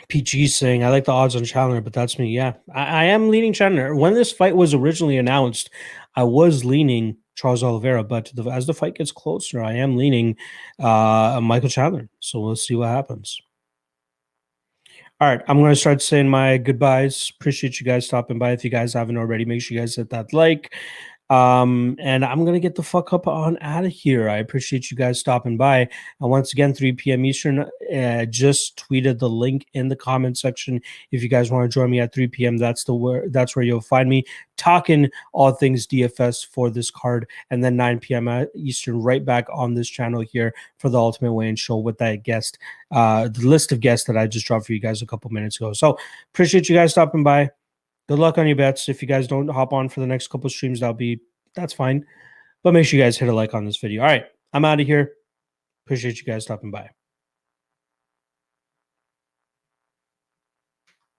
PG saying, I like the odds on Chandler, but that's me. Yeah, I am leaning Chandler. When this fight was originally announced, I was leaning Charles Oliveira, but as the fight gets closer, I am leaning Michael Chandler. So we'll see what happens. All right, I'm going to start saying my goodbyes. Appreciate you guys stopping by. If you guys haven't already, make sure you guys hit that like. And I'm going to get the fuck up on out of here. I appreciate you guys stopping by. And once again, 3 p.m. Eastern, just tweeted the link in the comment section. If you guys want to join me at 3 p.m., that's where you'll find me talking all things DFS for this card. And then 9 p.m. Eastern, right back on this channel here for the Ultimate Weigh-In Show with that guest, the list of guests that I just dropped for you guys a couple minutes ago. So appreciate you guys stopping by. Good luck on your bets. If you guys don't hop on for the next couple of streams, that's fine. But make sure you guys hit a like on this video. All right, I'm out of here. Appreciate you guys stopping by.